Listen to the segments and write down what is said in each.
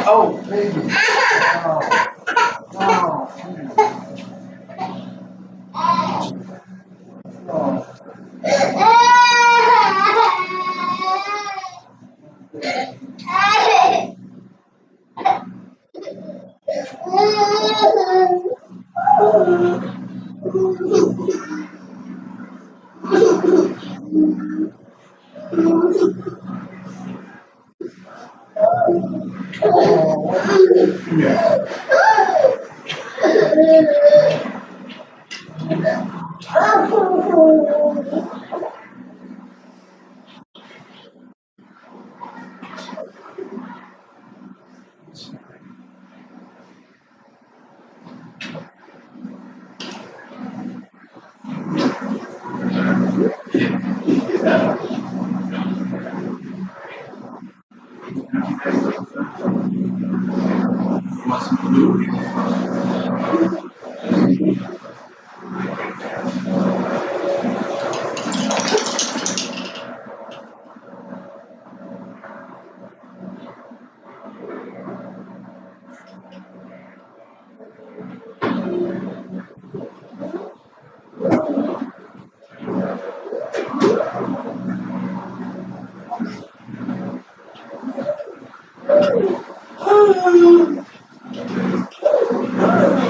Oh, baby. Oh,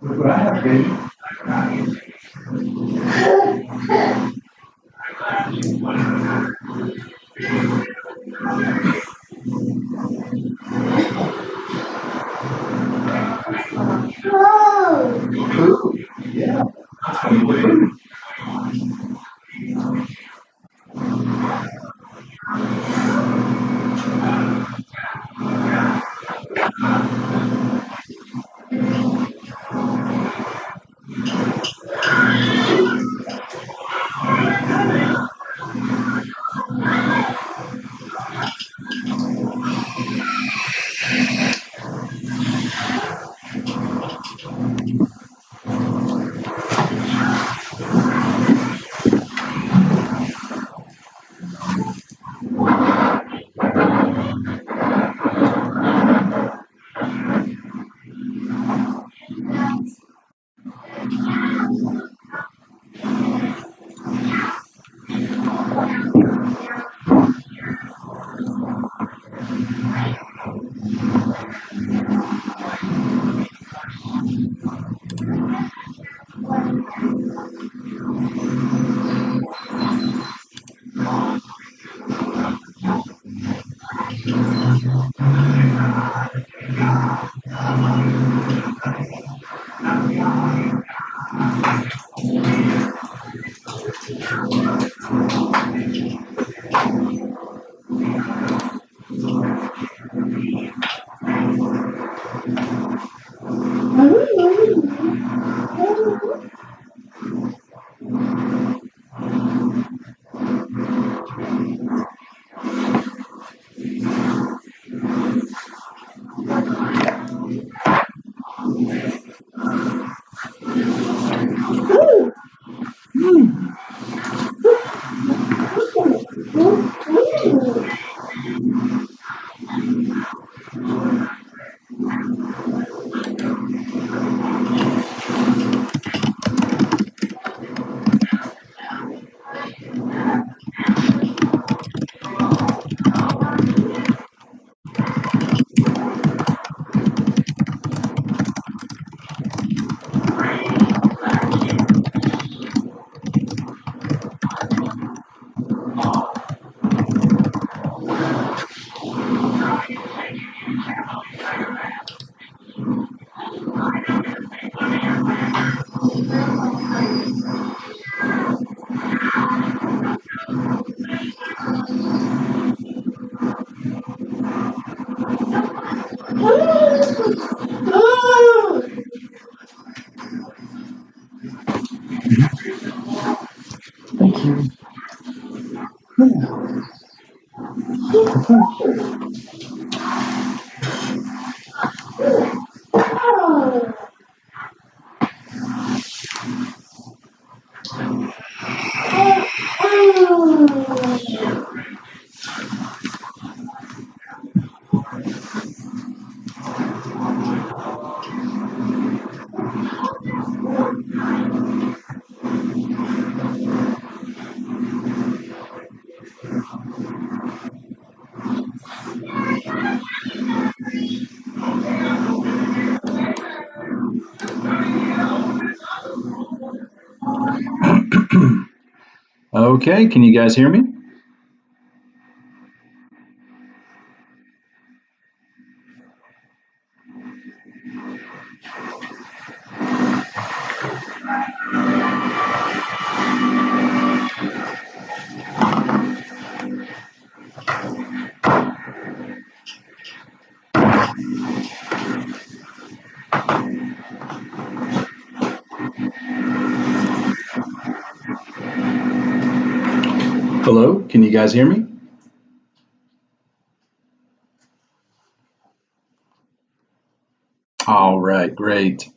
Look what I have, baby. Food. Yeah. Food. Thank you. Okay, can you guys hear me? Hello, can you guys hear me? All right, great.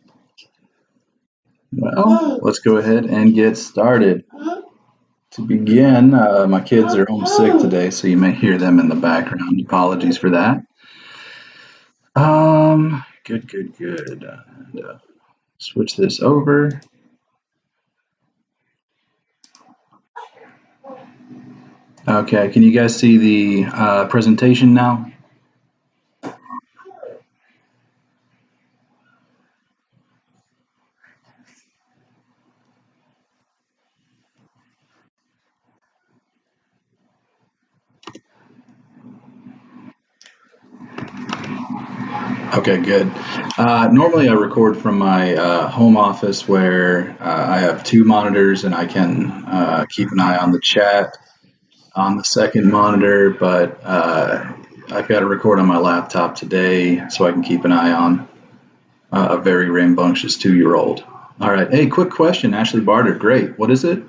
Well, let's go ahead and get started. To begin, my kids are home sick today, so you may hear them in the background. Apologies for that. Good. And, switch this over. Okay, can you guys see the presentation now? Okay, good. Normally, I record from my home office where I have two monitors and I can keep an eye on the chat on the second monitor, but I've got to record on my laptop today so I can keep an eye on a very rambunctious 2 year old. All right. Hey, quick question. Ashley Barter. Great. What is it?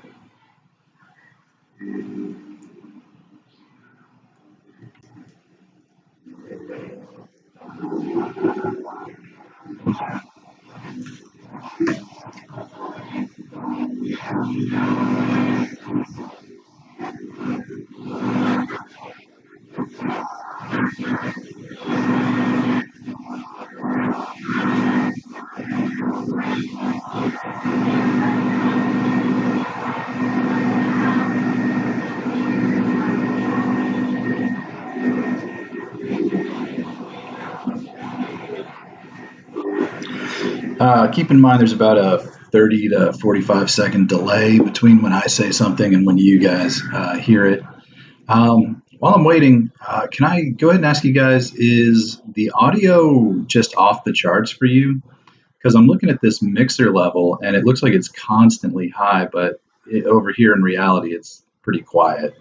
Keep in mind there's about a 30 to 45-second delay between when I say something and when you guys hear it. While I'm waiting, can I go ahead and ask you guys, is the audio just off the charts for you? Because I'm looking at this mixer level and it looks like it's constantly high, but over here in reality, it's pretty quiet.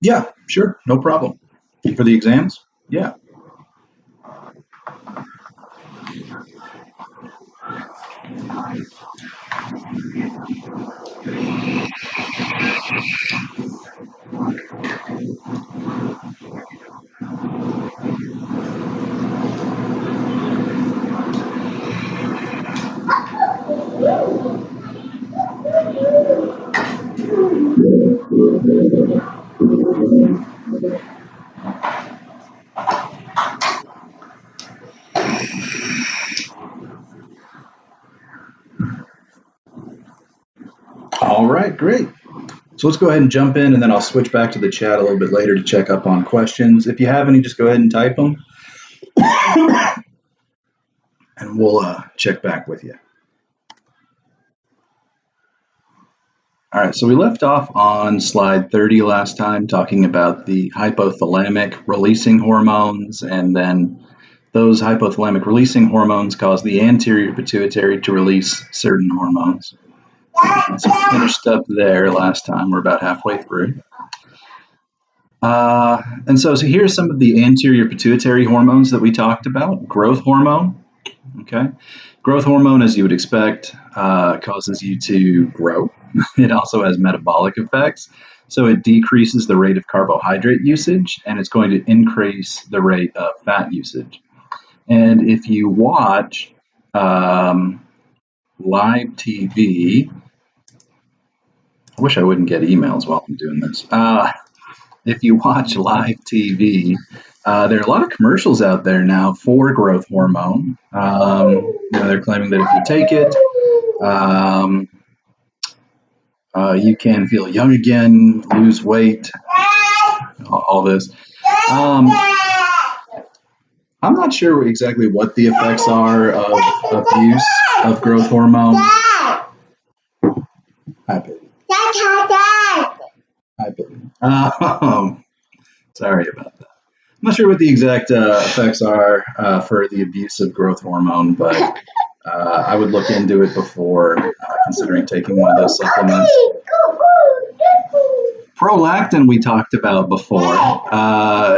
Yeah, sure, no problem. For the exams? Yeah. All right, great. So let's go ahead and jump in and then I'll switch back to the chat a little bit later to check up on questions. If you have any, just go ahead and type them and we'll check back with you. All right, so we left off on slide 30 last time, talking about the hypothalamic releasing hormones, and then those hypothalamic releasing hormones cause the anterior pituitary to release certain hormones. So we finished up there last time. We're about halfway through. And so here's some of the anterior pituitary hormones that we talked about. Growth hormone, okay? Growth hormone, as you would expect, causes you to grow. It also has metabolic effects. So it decreases the rate of carbohydrate usage and it's going to increase the rate of fat usage. And if you watch live TV, I wish I wouldn't get emails while I'm doing this. If you watch live TV, there are a lot of commercials out there now for growth hormone. They're claiming that if you take it, you can feel young again, lose weight, all this. I'm not sure exactly what the effects are of use of growth hormone. Hi, baby. Hi, baby. Sorry about that. I'm not sure what the exact effects are for the abuse of growth hormone, but I would look into it before considering taking one of those supplements. Prolactin, we talked about before,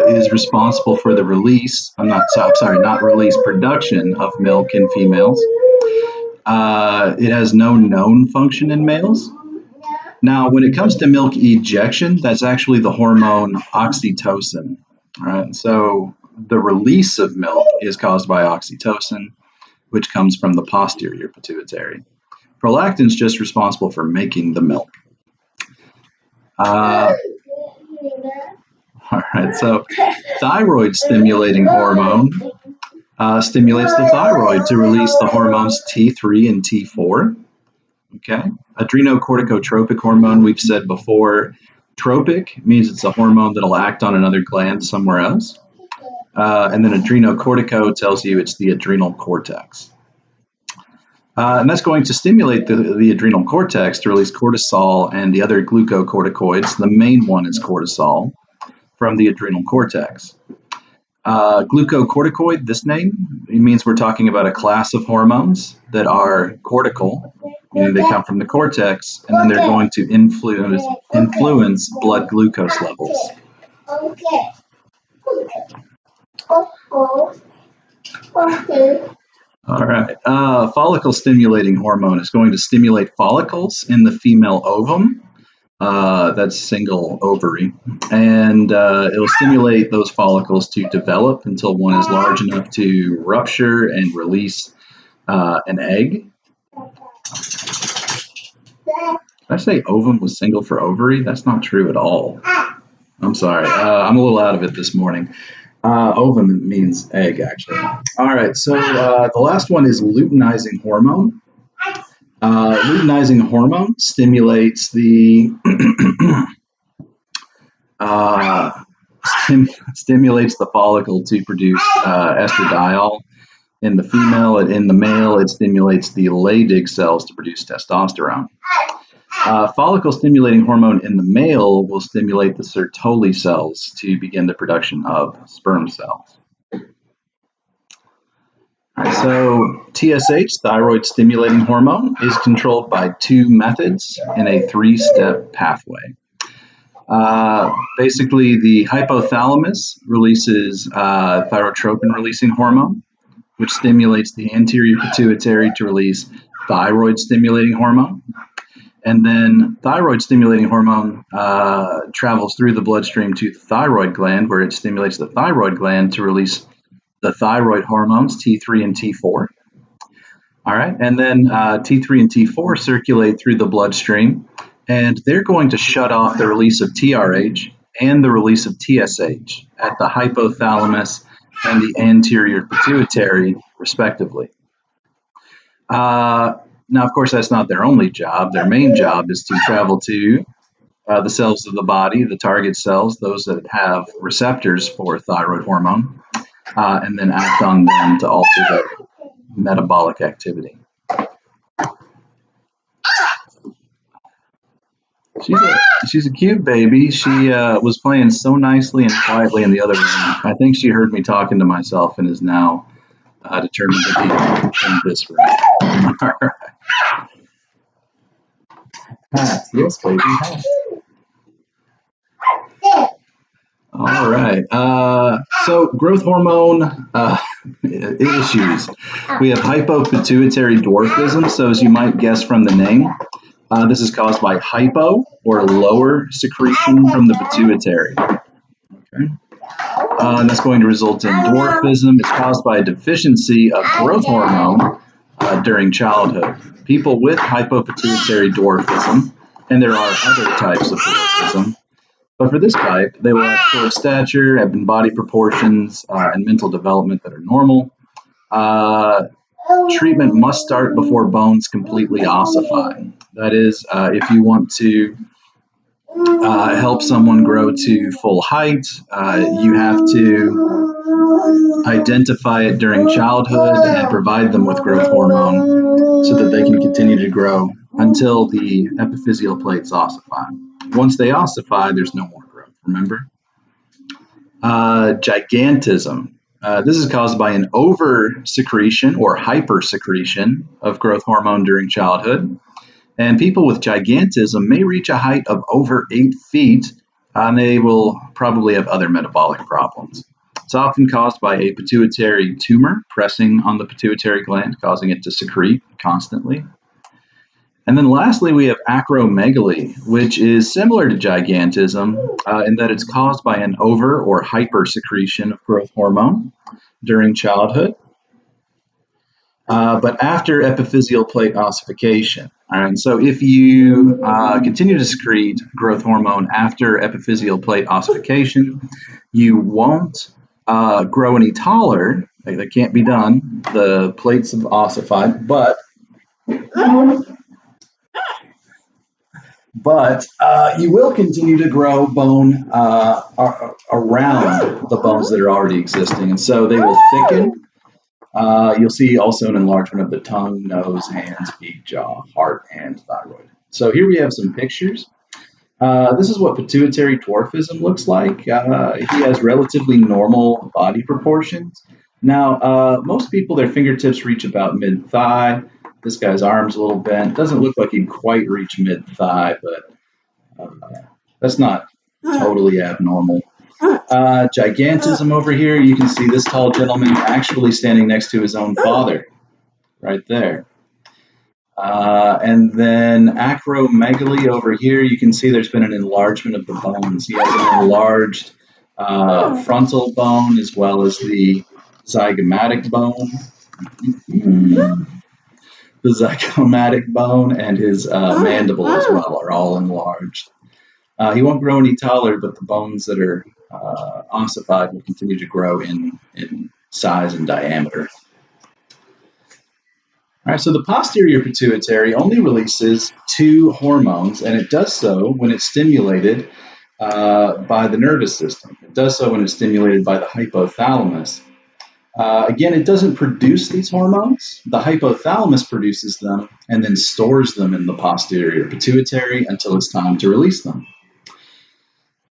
is responsible for the release, not release, production of milk in females. It has no known function in males. Now, when it comes to milk ejection, that's actually the hormone oxytocin. All right, so the release of milk is caused by oxytocin, which comes from the posterior pituitary. Prolactin is just responsible for making the milk. All right, so thyroid stimulating hormone stimulates the thyroid to release the hormones T3 and T4. Okay, adrenocorticotropic hormone, we've said before. Tropic means it's a hormone that'll act on another gland somewhere else. And then adrenocortico tells you it's the adrenal cortex. And that's going to stimulate the adrenal cortex to release cortisol and the other glucocorticoids. The main one is cortisol from the adrenal cortex. Glucocorticoid, this name, it means we're talking about a class of hormones that are cortical, meaning they come from the cortex, and then they're going to influence blood glucose levels. All right. Follicle stimulating hormone is going to stimulate follicles in the female ovum. That's single ovary. And it'll stimulate those follicles to develop until one is large enough to rupture and release an egg. Did I say ovum was single for ovary? That's not true at all. I'm sorry. I'm a little out of it this morning. Ovum means egg, actually. All right, so the last one is luteinizing hormone. Luteinizing hormone stimulates the stimulates the follicle to produce estradiol. In the female, in the male, it stimulates the Leydig cells to produce testosterone. Follicle stimulating hormone in the male will stimulate the Sertoli cells to begin the production of sperm cells. All right, so TSH, thyroid stimulating hormone, is controlled by two methods in a three-step pathway. Basically, the hypothalamus releases thyrotropin releasing hormone, which stimulates the anterior pituitary to release thyroid stimulating hormone. And then thyroid stimulating hormone travels through the bloodstream to the thyroid gland, where it stimulates the thyroid gland to release the thyroid hormones, T3 and T4. All right, and then T3 and T4 circulate through the bloodstream, and they're going to shut off the release of TRH and the release of TSH at the hypothalamus and the anterior pituitary, respectively. Now, of course, that's not their only job. Their main job is to travel to the cells of the body, the target cells, those that have receptors for thyroid hormone, and then act on them to alter their metabolic activity. She's a cute baby. She was playing so nicely and quietly in the other room. I think she heard me talking to myself and is now determined to be in this room. All right. Pat, yes, baby. Pat. All right. So growth hormone issues. We have hypopituitary dwarfism. So as you might guess from the name, this is caused by hypo or lower secretion from the pituitary. Okay. And that's going to result in dwarfism. It's caused by a deficiency of growth hormone during childhood. People with hypopituitary dwarfism, and there are other types of dwarfism, but for this type, they will have short stature, have body proportions, and mental development that are normal. Treatment must start before bones completely ossify. That is, if you want to help someone grow to full height, you have to identify it during childhood and provide them with growth hormone so that they can continue to grow until the epiphyseal plates ossify. Once they ossify, there's no more growth, remember? Gigantism. This is caused by an over-secretion or hyper-secretion of growth hormone during childhood. And people with gigantism may reach a height of over 8 feet, and they will probably have other metabolic problems. It's often caused by a pituitary tumor pressing on the pituitary gland, causing it to secrete constantly. And then lastly, we have acromegaly, which is similar to gigantism in that it's caused by an over or hyper secretion of growth hormone during childhood, but after epiphyseal plate ossification. And so if you continue to secrete growth hormone after epiphyseal plate ossification, you won't grow any taller. That can't be done. The plates have ossified, but you will continue to grow bone around the bones that are already existing. And so they will thicken. You'll see also an enlargement of the tongue, nose, hands, feet, jaw, heart, and thyroid. So here we have some pictures. This is what pituitary dwarfism looks like. He has relatively normal body proportions. Now, most people, their fingertips reach about mid-thigh. This guy's arm's a little bent. Doesn't look like he'd quite reach mid-thigh, but that's not totally abnormal. Gigantism over here, you can see this tall gentleman actually standing next to his own father, right there. And then acromegaly over here, you can see there's been an enlargement of the bones. He has an enlarged frontal bone as well as the zygomatic bone. The zygomatic bone and his mandible as well are all enlarged. He won't grow any taller, but the bones that are ossified will continue to grow in size and diameter. All right, so the posterior pituitary only releases 2 hormones, and it does so when it's stimulated by the nervous system. It does so when it's stimulated by the hypothalamus. Again, it doesn't produce these hormones. The hypothalamus produces them and then stores them in the posterior pituitary until it's time to release them.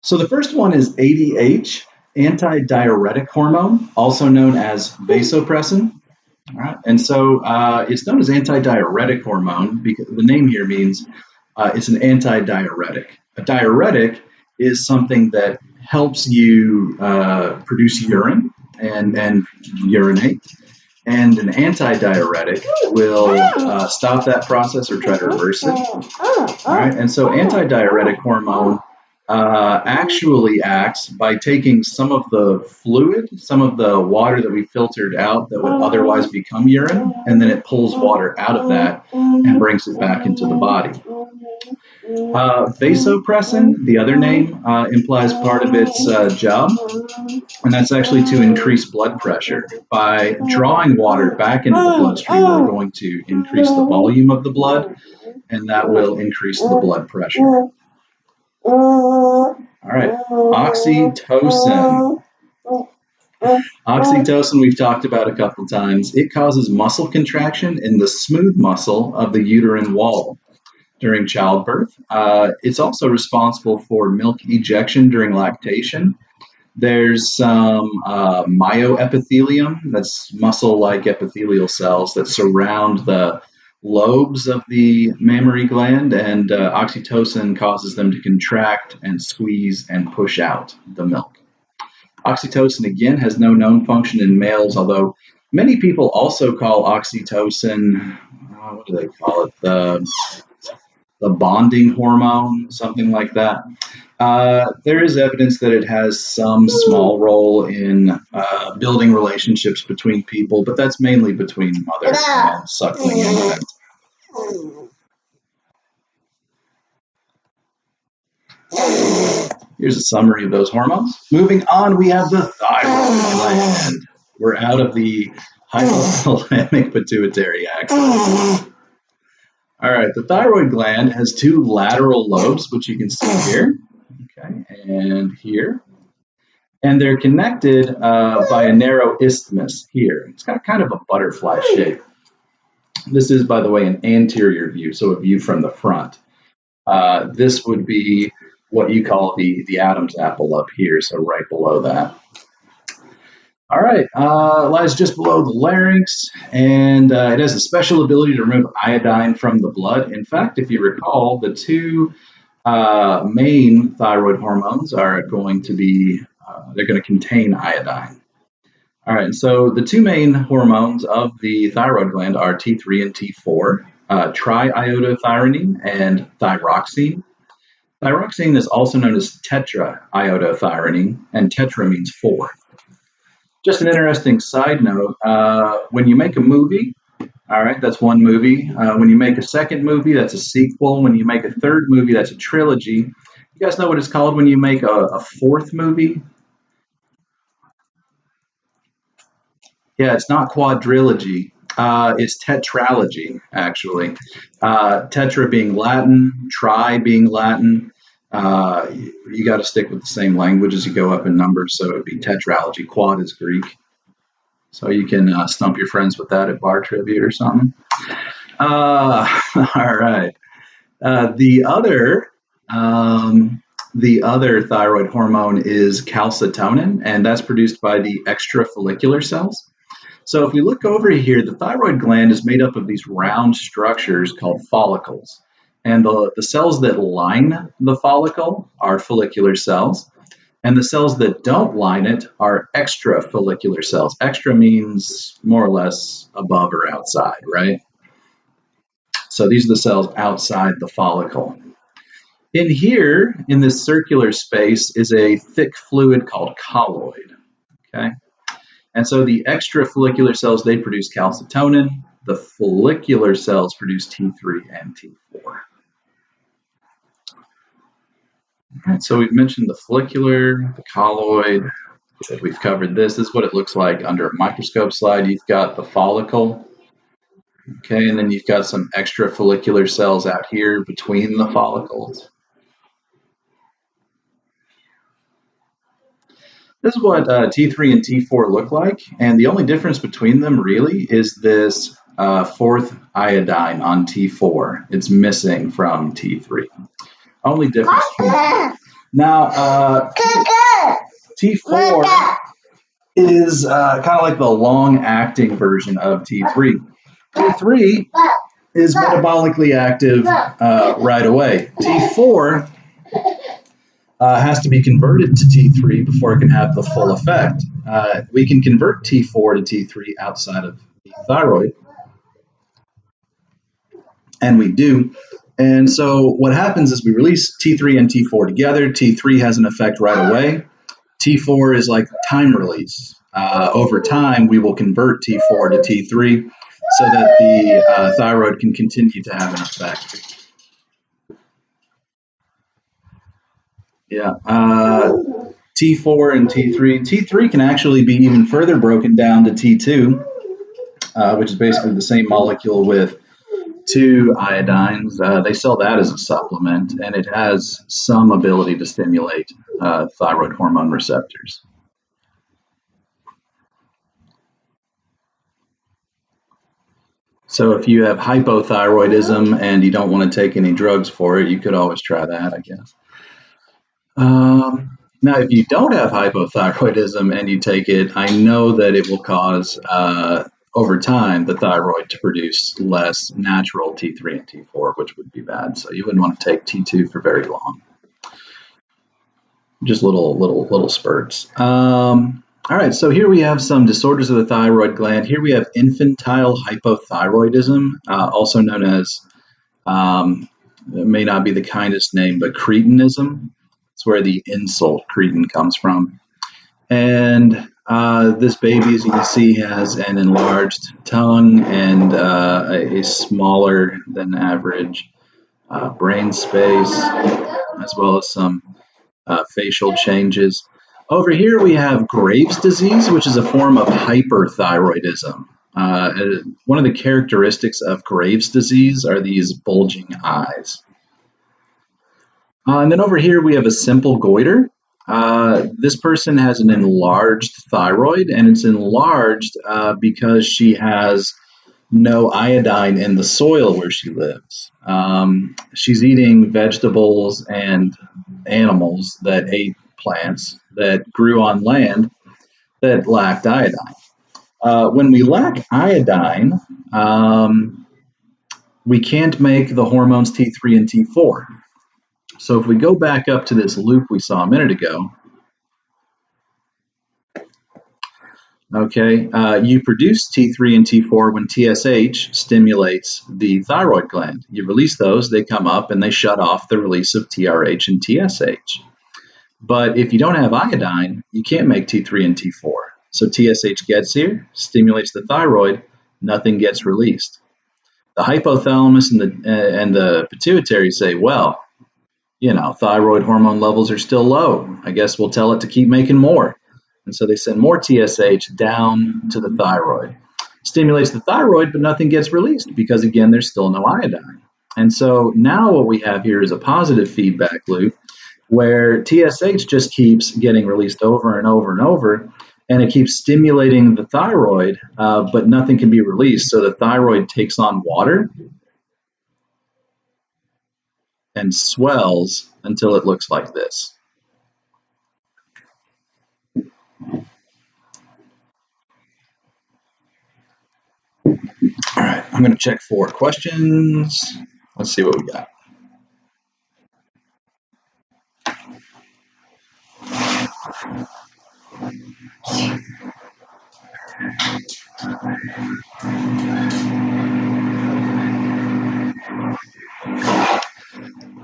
So the first one is ADH, antidiuretic hormone, also known as vasopressin. All right. And so it's known as antidiuretic hormone because the name here means it's an antidiuretic. A diuretic is something that helps you produce urine and urinate. And an antidiuretic will stop that process or try to reverse it. All right. And so antidiuretic hormone actually acts by taking some of the fluid, some of the water that we filtered out that would otherwise become urine, and then it pulls water out of that and brings it back into the body. Vasopressin, the other name, implies part of its job, and that's actually to increase blood pressure. By drawing water back into the bloodstream, we're going to increase the volume of the blood, and that will increase the blood pressure. All right, oxytocin. Oxytocin we've talked about a couple times. It causes muscle contraction in the smooth muscle of the uterine wall during childbirth. It's also responsible for milk ejection during lactation. There's some myoepithelium, that's muscle-like epithelial cells that surround the lobes of the mammary gland, and oxytocin causes them to contract and squeeze and push out the milk. Oxytocin, again, has no known function in males, although many people also call oxytocin, what do they call it? The bonding hormone, something like that. There is evidence that it has some small role in building relationships between people, but that's mainly between mother and suckling infant. Here's a summary of those hormones. Moving on, we have the thyroid gland. We're out of the hypothalamic pituitary axis. All right, the thyroid gland has two lateral lobes, which you can see here, okay, and here. And they're connected by a narrow isthmus here. It's got kind of a butterfly shape. This is, by the way, an anterior view, so a view from the front. This would be what you call the Adam's apple up here, so right below that. All right, lies just below the larynx, and it has a special ability to remove iodine from the blood. In fact, if you recall, the two main thyroid hormones are going to be, they're going to contain iodine. All right, so the two main hormones of the thyroid gland are T3 and T4, triiodothyronine and thyroxine. Thyroxine is also known as tetraiodothyronine, and tetra means four. Just an interesting side note, when you make a movie, all right, that's one movie. When you make a second movie, that's a sequel. When you make a third movie, that's a trilogy. You guys know what it's called when you make a fourth movie? Yeah, it's not quadrilogy. It's tetralogy, actually. Tetra being Latin, tri being Latin. You got to stick with the same language as you go up in numbers, so it would be tetralogy. Quad is Greek. So you can stump your friends with that at bar trivia or something. All right. The other thyroid hormone is calcitonin, and that's produced by the extrafollicular cells. So if we look over here, the thyroid gland is made up of these round structures called follicles. And the cells that line the follicle are follicular cells. And the cells that don't line it are extrafollicular cells. Extra means more or less above or outside, right? So these are the cells outside the follicle. In here, in this circular space, is a thick fluid called colloid. Okay. And so the extrafollicular cells, they produce calcitonin. The follicular cells produce T3 and T4. All right, so we've mentioned the follicular, the colloid. We've covered this. This is what it looks like under a microscope slide. You've got the follicle. Okay, and then you've got some extrafollicular cells out here between the follicles. This is what T3 and T4 look like, and the only difference between them really is this fourth iodine on T4. It's missing from T3. Only difference. Now, T4 is kind of like the long-acting version of T3. T3 is metabolically active right away. T4 has to be converted to T3 before it can have the full effect. We can convert T4 to T3 outside of the thyroid, and we do. And so what happens is we release T3 and T4 together. T3 has an effect right away. T4 is like time release. Over time, we will convert T4 to T3 so that the thyroid can continue to have an effect. Yeah. T4 and T3. T3 can actually be even further broken down to T2, which is basically the same molecule with two iodines. They sell that as a supplement, and it has some ability to stimulate thyroid hormone receptors. So if you have hypothyroidism and you don't want to take any drugs for it, you could always try that, I guess. Now, if you don't have hypothyroidism and you take it, I know that it will cause, over time, the thyroid to produce less natural T3 and T4, which would be bad. So you wouldn't want to take T2 for very long. just little spurts. All right, so here we have some disorders of the thyroid gland. Here we have infantile hypothyroidism, also known as, it may not be the kindest name, but cretinism. It's where the insult cretin comes from. And this baby, as you can see, has an enlarged tongue and a smaller than average brain space, as well as some facial changes. Over here, we have Graves' disease, which is a form of hyperthyroidism. One of the characteristics of Graves' disease are these bulging eyes. And then over here, we have a simple goiter. This person has an enlarged thyroid, and it's enlarged because she has no iodine in the soil where she lives. She's eating vegetables and animals that ate plants that grew on land that lacked iodine. When we lack iodine, we can't make the hormones T3 and T4. So if we go back up to this loop we saw a minute ago, okay, you produce T3 and T4 when TSH stimulates the thyroid gland. You release those, they come up and they shut off the release of TRH and TSH. But if you don't have iodine, you can't make T3 and T4. So TSH gets here, stimulates the thyroid, nothing gets released. The hypothalamus and the pituitary say, well, thyroid hormone levels are still low. I guess we'll tell it to keep making more. And so they send more TSH down to the thyroid. Stimulates the thyroid, but nothing gets released because, again, there's still no iodine. And so now what we have here is a positive feedback loop where TSH just keeps getting released over and over and over, and it keeps stimulating the thyroid, but nothing can be released. So the thyroid takes on water and swells until it looks like this. All right, I'm going to check for questions. Let's see what we got.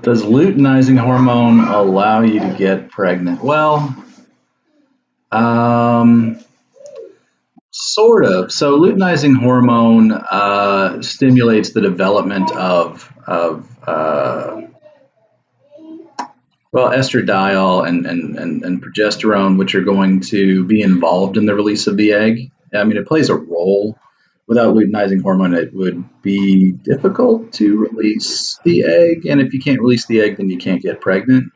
Does luteinizing hormone allow you to get pregnant? Well, sort of. So luteinizing hormone stimulates the development of well, estradiol and progesterone, which are going to be involved in the release of the egg. I mean, it plays a role. Without luteinizing hormone, it would be difficult to release the egg. And if you can't release the egg, then you can't get pregnant.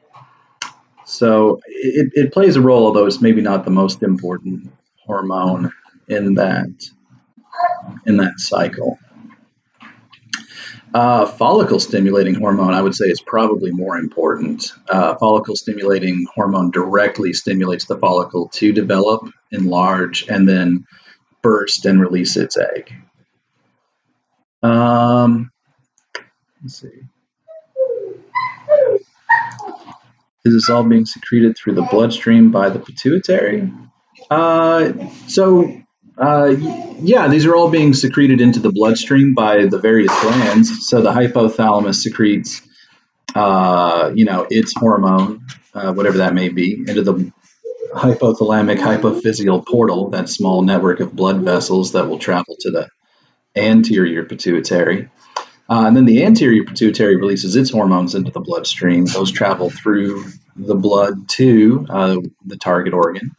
So it plays a role, although it's maybe not the most important hormone in that cycle. Follicle stimulating hormone, I would say, is probably more important. Follicle stimulating hormone directly stimulates the follicle to develop, enlarge, and then burst and release its egg. Let's see. Is this all being secreted through the bloodstream by the pituitary? Yeah, these are all being secreted into the bloodstream by the various glands. So the hypothalamus secretes, its hormone, whatever that may be, into the hypothalamic hypophyseal portal, that small network of blood vessels that will travel to the anterior pituitary. And then the anterior pituitary releases its hormones into the bloodstream. Those travel through the blood to the target organ.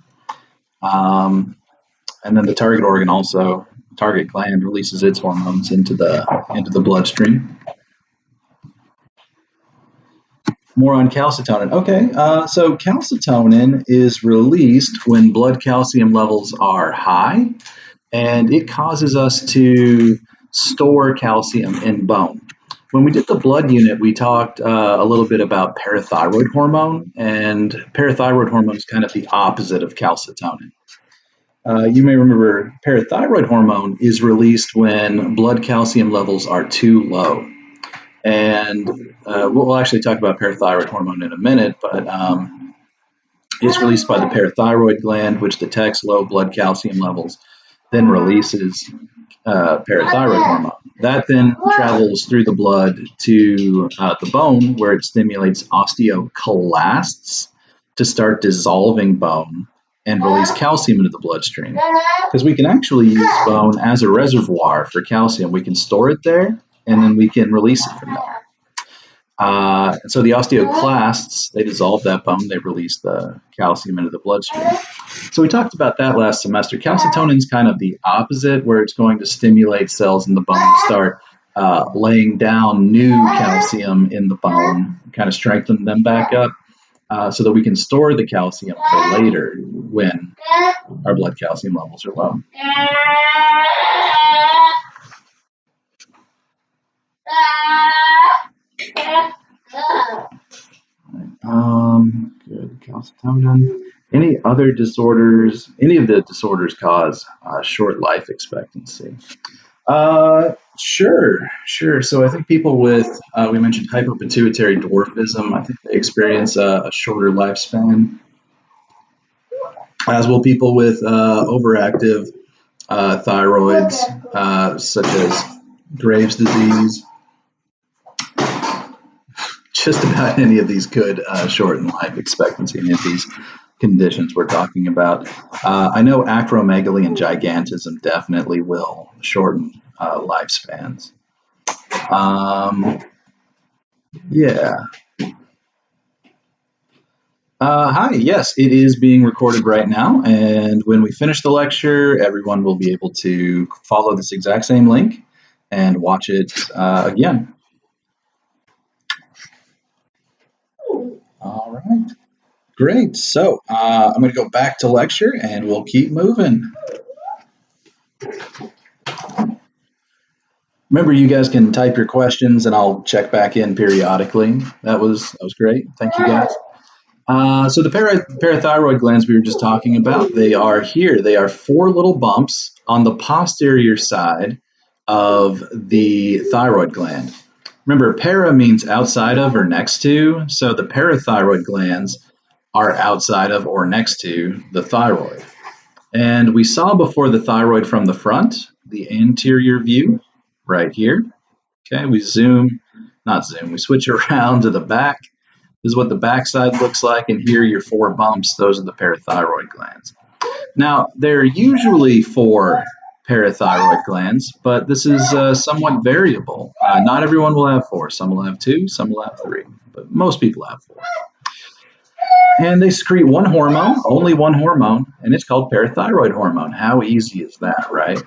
And then the target organ also, target gland, releases its hormones into the bloodstream. More on calcitonin. Okay, so calcitonin is released when blood calcium levels are high, and it causes us to store calcium in bone. When we did the blood unit, we talked a little bit about parathyroid hormone, and parathyroid hormone is kind of the opposite of calcitonin. You may remember parathyroid hormone is released when blood calcium levels are too low. And we'll actually talk about parathyroid hormone in a minute, but It's released by the parathyroid gland, which detects low blood calcium levels, then releases parathyroid hormone. That then travels through the blood to the bone, where it stimulates osteoclasts to start dissolving bone and release calcium into the bloodstream. Because we can actually use bone as a reservoir for calcium. We can store it there, and then we can release it from there. So the osteoclasts, they dissolve that bone, they release the calcium into the bloodstream. So we talked about that last semester. Calcitonin is kind of the opposite, where it's going to stimulate cells in the bone to start laying down new calcium in the bone, kind of strengthen them back up, so that we can store the calcium for later when our blood calcium levels are low. Good. Calcitonin. Any other disorders? Any of the disorders cause short life expectancy? Sure. So I think people with, we mentioned hypopituitary dwarfism, I think they experience a shorter lifespan, as will people with overactive thyroids, such as Graves' disease. Just about any of these could shorten life expectancy, any of these conditions we're talking about. I know acromegaly and gigantism definitely will shorten lifespans. Yeah. Hi, yes, it is being recorded right now, and when we finish the lecture, everyone will be able to follow this exact same link and watch it again. All right. Great. So I'm going to go back to lecture and we'll keep moving. Remember, you guys can type your questions and I'll check back in periodically. That was great. Thank you guys. So the parathyroid glands we were just talking about, they are here. They are 4 little bumps on the posterior side of the thyroid gland. Remember, para means outside of or next to. So the parathyroid glands are outside of or next to the thyroid. And we saw before the thyroid from the front, the anterior view right here. Okay, we switch around to the back. This is what the back side looks like, and here are your 4 bumps. Those are the parathyroid glands. Now, there are usually 4 parathyroid glands, but this is somewhat variable. Not everyone will have 4. Some will have 2, some will have 3, but most people have 4. And they secrete one hormone, only one hormone, and it's called parathyroid hormone. How easy is that, right?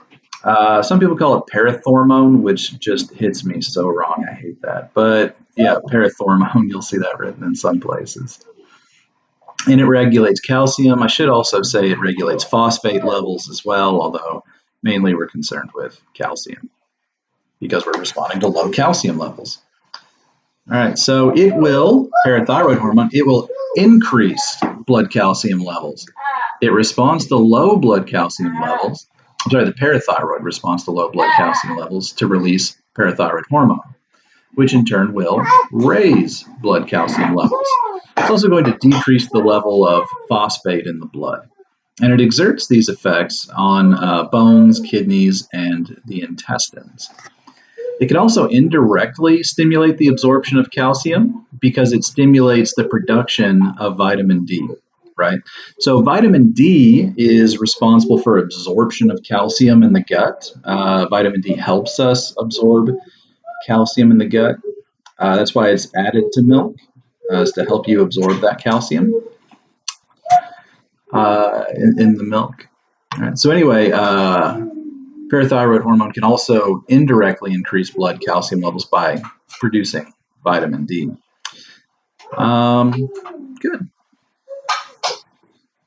Some people call it parathormone, which just hits me so wrong. I hate that. But yeah, parathormone, you'll see that written in some places. And it regulates calcium. I should also say it regulates phosphate levels as well, although mainly we're concerned with calcium because we're responding to low calcium levels. All right, so parathyroid hormone, it will increase blood calcium levels. It responds to low blood calcium levels. The parathyroid responds to low blood calcium levels to release parathyroid hormone, which in turn will raise blood calcium levels. It's also going to decrease the level of phosphate in the blood. And it exerts these effects on bones, kidneys, and the intestines. It can also indirectly stimulate the absorption of calcium because it stimulates the production of vitamin D, right? So vitamin D is responsible for absorption of calcium in the gut. Vitamin D helps us absorb calcium in the gut. That's why it's added to milk, is to help you absorb that calcium in the milk. All right, so anyway, parathyroid hormone can also indirectly increase blood calcium levels by producing vitamin D. Good.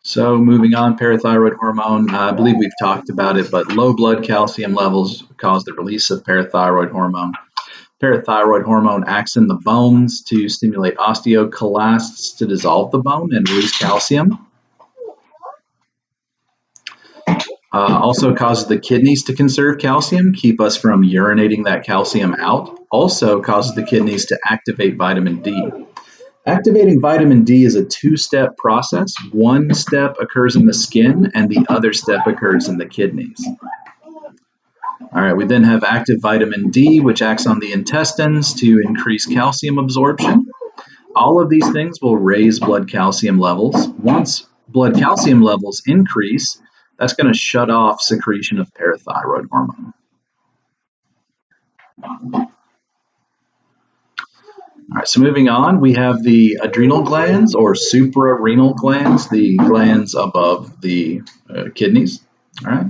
So moving on, parathyroid hormone, I believe we've talked about it, but low blood calcium levels cause the release of parathyroid hormone. Parathyroid hormone acts in the bones to stimulate osteoclasts to dissolve the bone and release calcium. Also causes the kidneys to conserve calcium, keep us from urinating that calcium out. Also causes the kidneys to activate vitamin D. Activating vitamin D is a two-step process. One step occurs in the skin and the other step occurs in the kidneys. All right, we then have active vitamin D, which acts on the intestines to increase calcium absorption. All of these things will raise blood calcium levels. Once blood calcium levels increase, that's going to shut off secretion of parathyroid hormone. All right, so moving on, we have the adrenal glands or suprarenal glands, the glands above the kidneys. All right,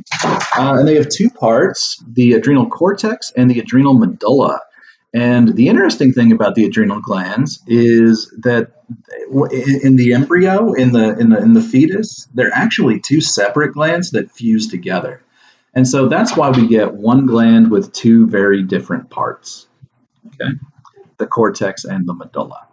and they have two parts, the adrenal cortex and the adrenal medulla. And the interesting thing about the adrenal glands is that in the embryo, in the fetus, they're actually two separate glands that fuse together. And so that's why we get one gland with two very different parts. Okay, the cortex and the medulla.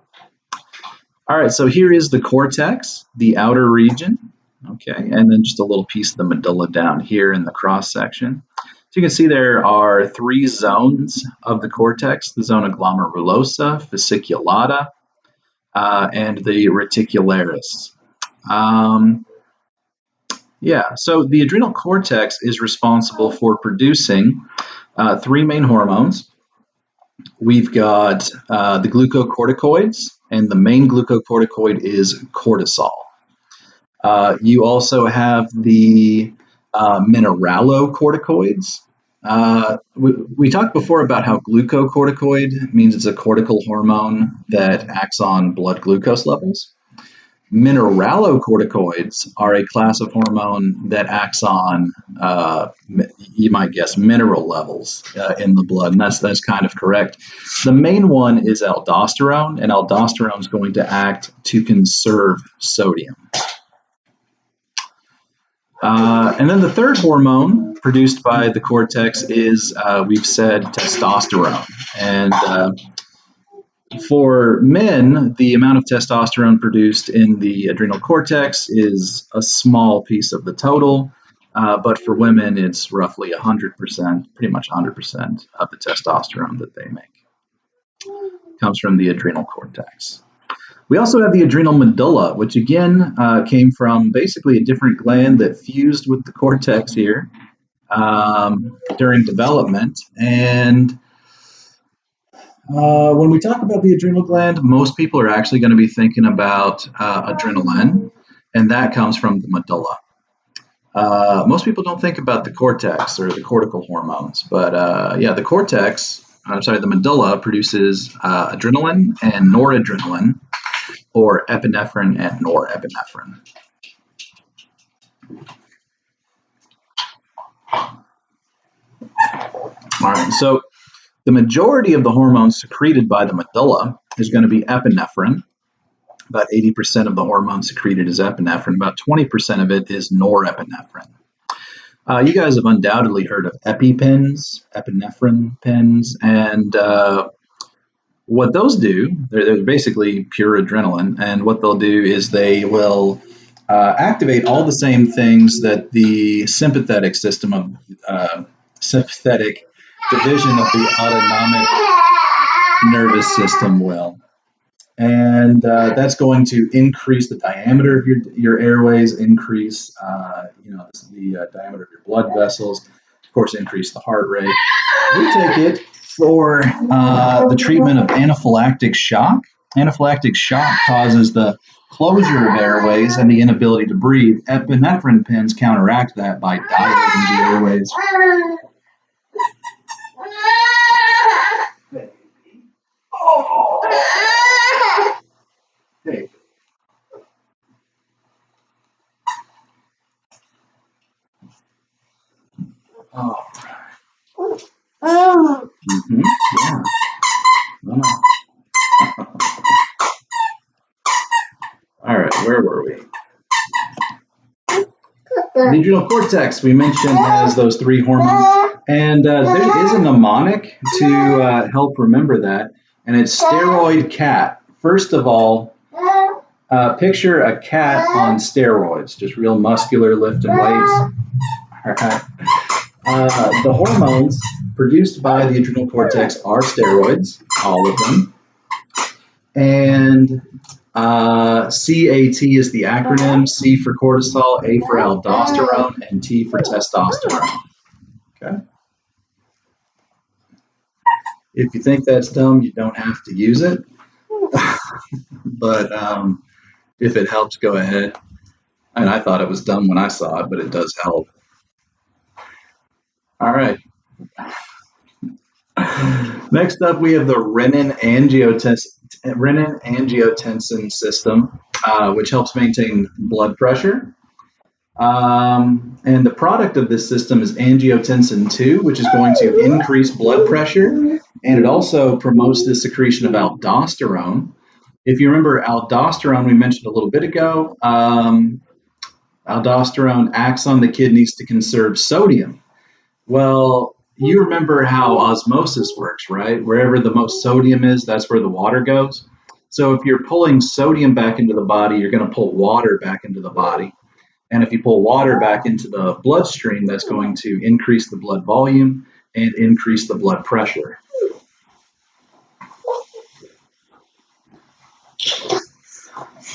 All right, so here is the cortex, the outer region. Okay, and then just a little piece of the medulla down here in the cross section. So you can see there are three zones of the cortex, the zona glomerulosa, fasciculata, and the reticularis. So the adrenal cortex is responsible for producing three main hormones. We've got the glucocorticoids, and the main glucocorticoid is cortisol. You also have the mineralocorticoids. We talked before about how glucocorticoid means it's a cortical hormone that acts on blood glucose levels. Mineralocorticoids are a class of hormone that acts on, you might guess, mineral levels in the blood, and that's kind of correct. The main one is aldosterone, and aldosterone is going to act to conserve sodium. And then the third hormone produced by the cortex is, we've said, testosterone. And for men, the amount of testosterone produced in the adrenal cortex is a small piece of the total. But for women, it's roughly 100%, pretty much 100% of the testosterone that they make comes from the adrenal cortex. We also have the adrenal medulla, which again came from basically a different gland that fused with the cortex here during development. And when we talk about the adrenal gland, most people are actually going to be thinking about adrenaline, and that comes from the medulla. Most people don't think about the cortex or the cortical hormones, but the medulla produces adrenaline and noradrenaline, or epinephrine and norepinephrine. All right, so the majority of the hormones secreted by the medulla is going to be epinephrine. About 80% of the hormone secreted is epinephrine. About 20% of it is norepinephrine. You guys have undoubtedly heard of EpiPens, epinephrine pens, and what those do, they're basically pure adrenaline, and what they'll do is they will activate all the same things that the sympathetic system of sympathetic division of the autonomic nervous system will. And that's going to increase the diameter of your airways, increase the diameter of your blood vessels, of course, increase the heart rate. We take it for the treatment of anaphylactic shock. Anaphylactic shock causes the closure of airways and the inability to breathe. Epinephrine pens counteract that by dilating the airways. Hey. Oh. Mm-hmm. Yeah. No. All right, where were we? The adrenal cortex, we mentioned, has those three hormones. And there is a mnemonic to help remember that, and it's steroid cat. First of all, picture a cat on steroids, just real muscular, lifting weights. All right. The hormones produced by the adrenal cortex are steroids, all of them. And CAT is the acronym. C for cortisol, A for aldosterone, and T for testosterone. Okay. If you think that's dumb, you don't have to use it. But if it helps, go ahead. And I thought it was dumb when I saw it, but it does help. All right. Next up, we have the renin-angiotensin system, which helps maintain blood pressure. And the product of this system is angiotensin 2, which is going to increase blood pressure. And it also promotes the secretion of aldosterone. If you remember aldosterone, we mentioned a little bit ago, aldosterone acts on the kidneys to conserve sodium. Well, you remember how osmosis works, right? Wherever the most sodium is, that's where the water goes. So if you're pulling sodium back into the body, you're going to pull water back into the body. And if you pull water back into the bloodstream, that's going to increase the blood volume and increase the blood pressure.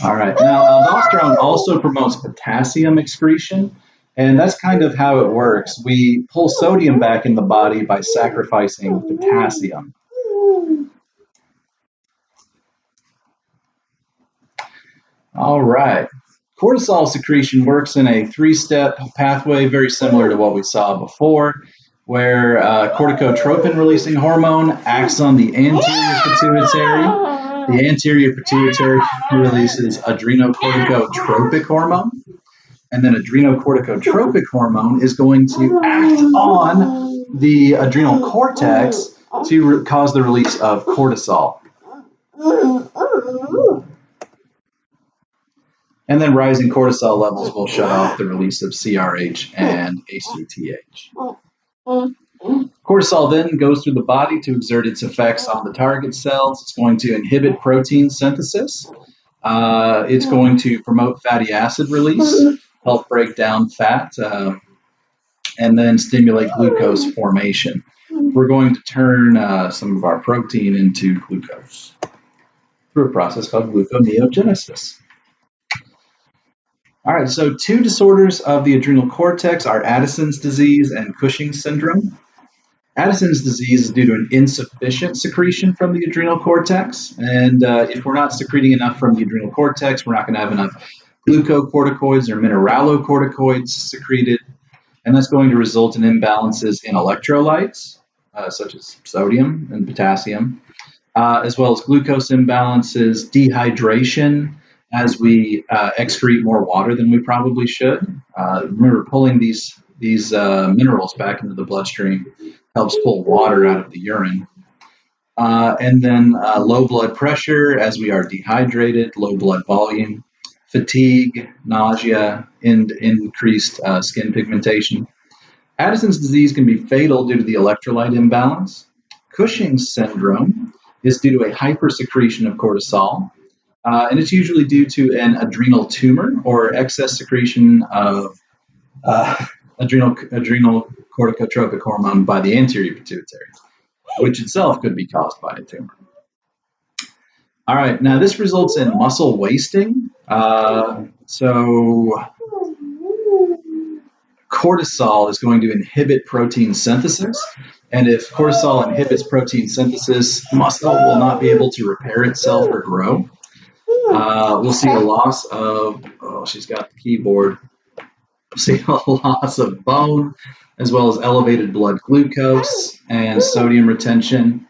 All right. Now, aldosterone also promotes potassium excretion, and that's kind of how it works. We pull sodium back in the body by sacrificing potassium. All right. Cortisol secretion works in a three-step pathway, very similar to what we saw before, where corticotropin-releasing hormone acts on the anterior pituitary. The anterior pituitary releases adrenocorticotropic hormone, and then adrenocorticotropic hormone is going to act on the adrenal cortex to cause the release of cortisol. And then rising cortisol levels will shut off the release of CRH and ACTH. Cortisol then goes through the body to exert its effects on the target cells. It's going to inhibit protein synthesis. It's going to promote fatty acid release, help break down fat, and then stimulate glucose formation. We're going to turn some of our protein into glucose through a process called gluconeogenesis. All right, so two disorders of the adrenal cortex are Addison's disease and Cushing's syndrome. Addison's disease is due to an insufficient secretion from the adrenal cortex. And if we're not secreting enough from the adrenal cortex, we're not going to have enough glucocorticoids or mineralocorticoids secreted. And that's going to result in imbalances in electrolytes, such as sodium and potassium, as well as glucose imbalances, dehydration, as we excrete more water than we probably should. Remember, pulling these minerals back into the bloodstream helps pull water out of the urine. And then low blood pressure as we are dehydrated, low blood volume, fatigue, nausea, and increased skin pigmentation. Addison's disease can be fatal due to the electrolyte imbalance. Cushing's syndrome is due to a hypersecretion of cortisol, and it's usually due to an adrenal tumor or excess secretion of adrenal corticotropic hormone by the anterior pituitary, which itself could be caused by a tumor. All right, now this results in muscle wasting. So cortisol is going to inhibit protein synthesis. And if cortisol inhibits protein synthesis, muscle will not be able to repair itself or grow. We'll see a loss of, she's got the keyboard. We'll see a loss of bone, as well as elevated blood glucose and sodium retention.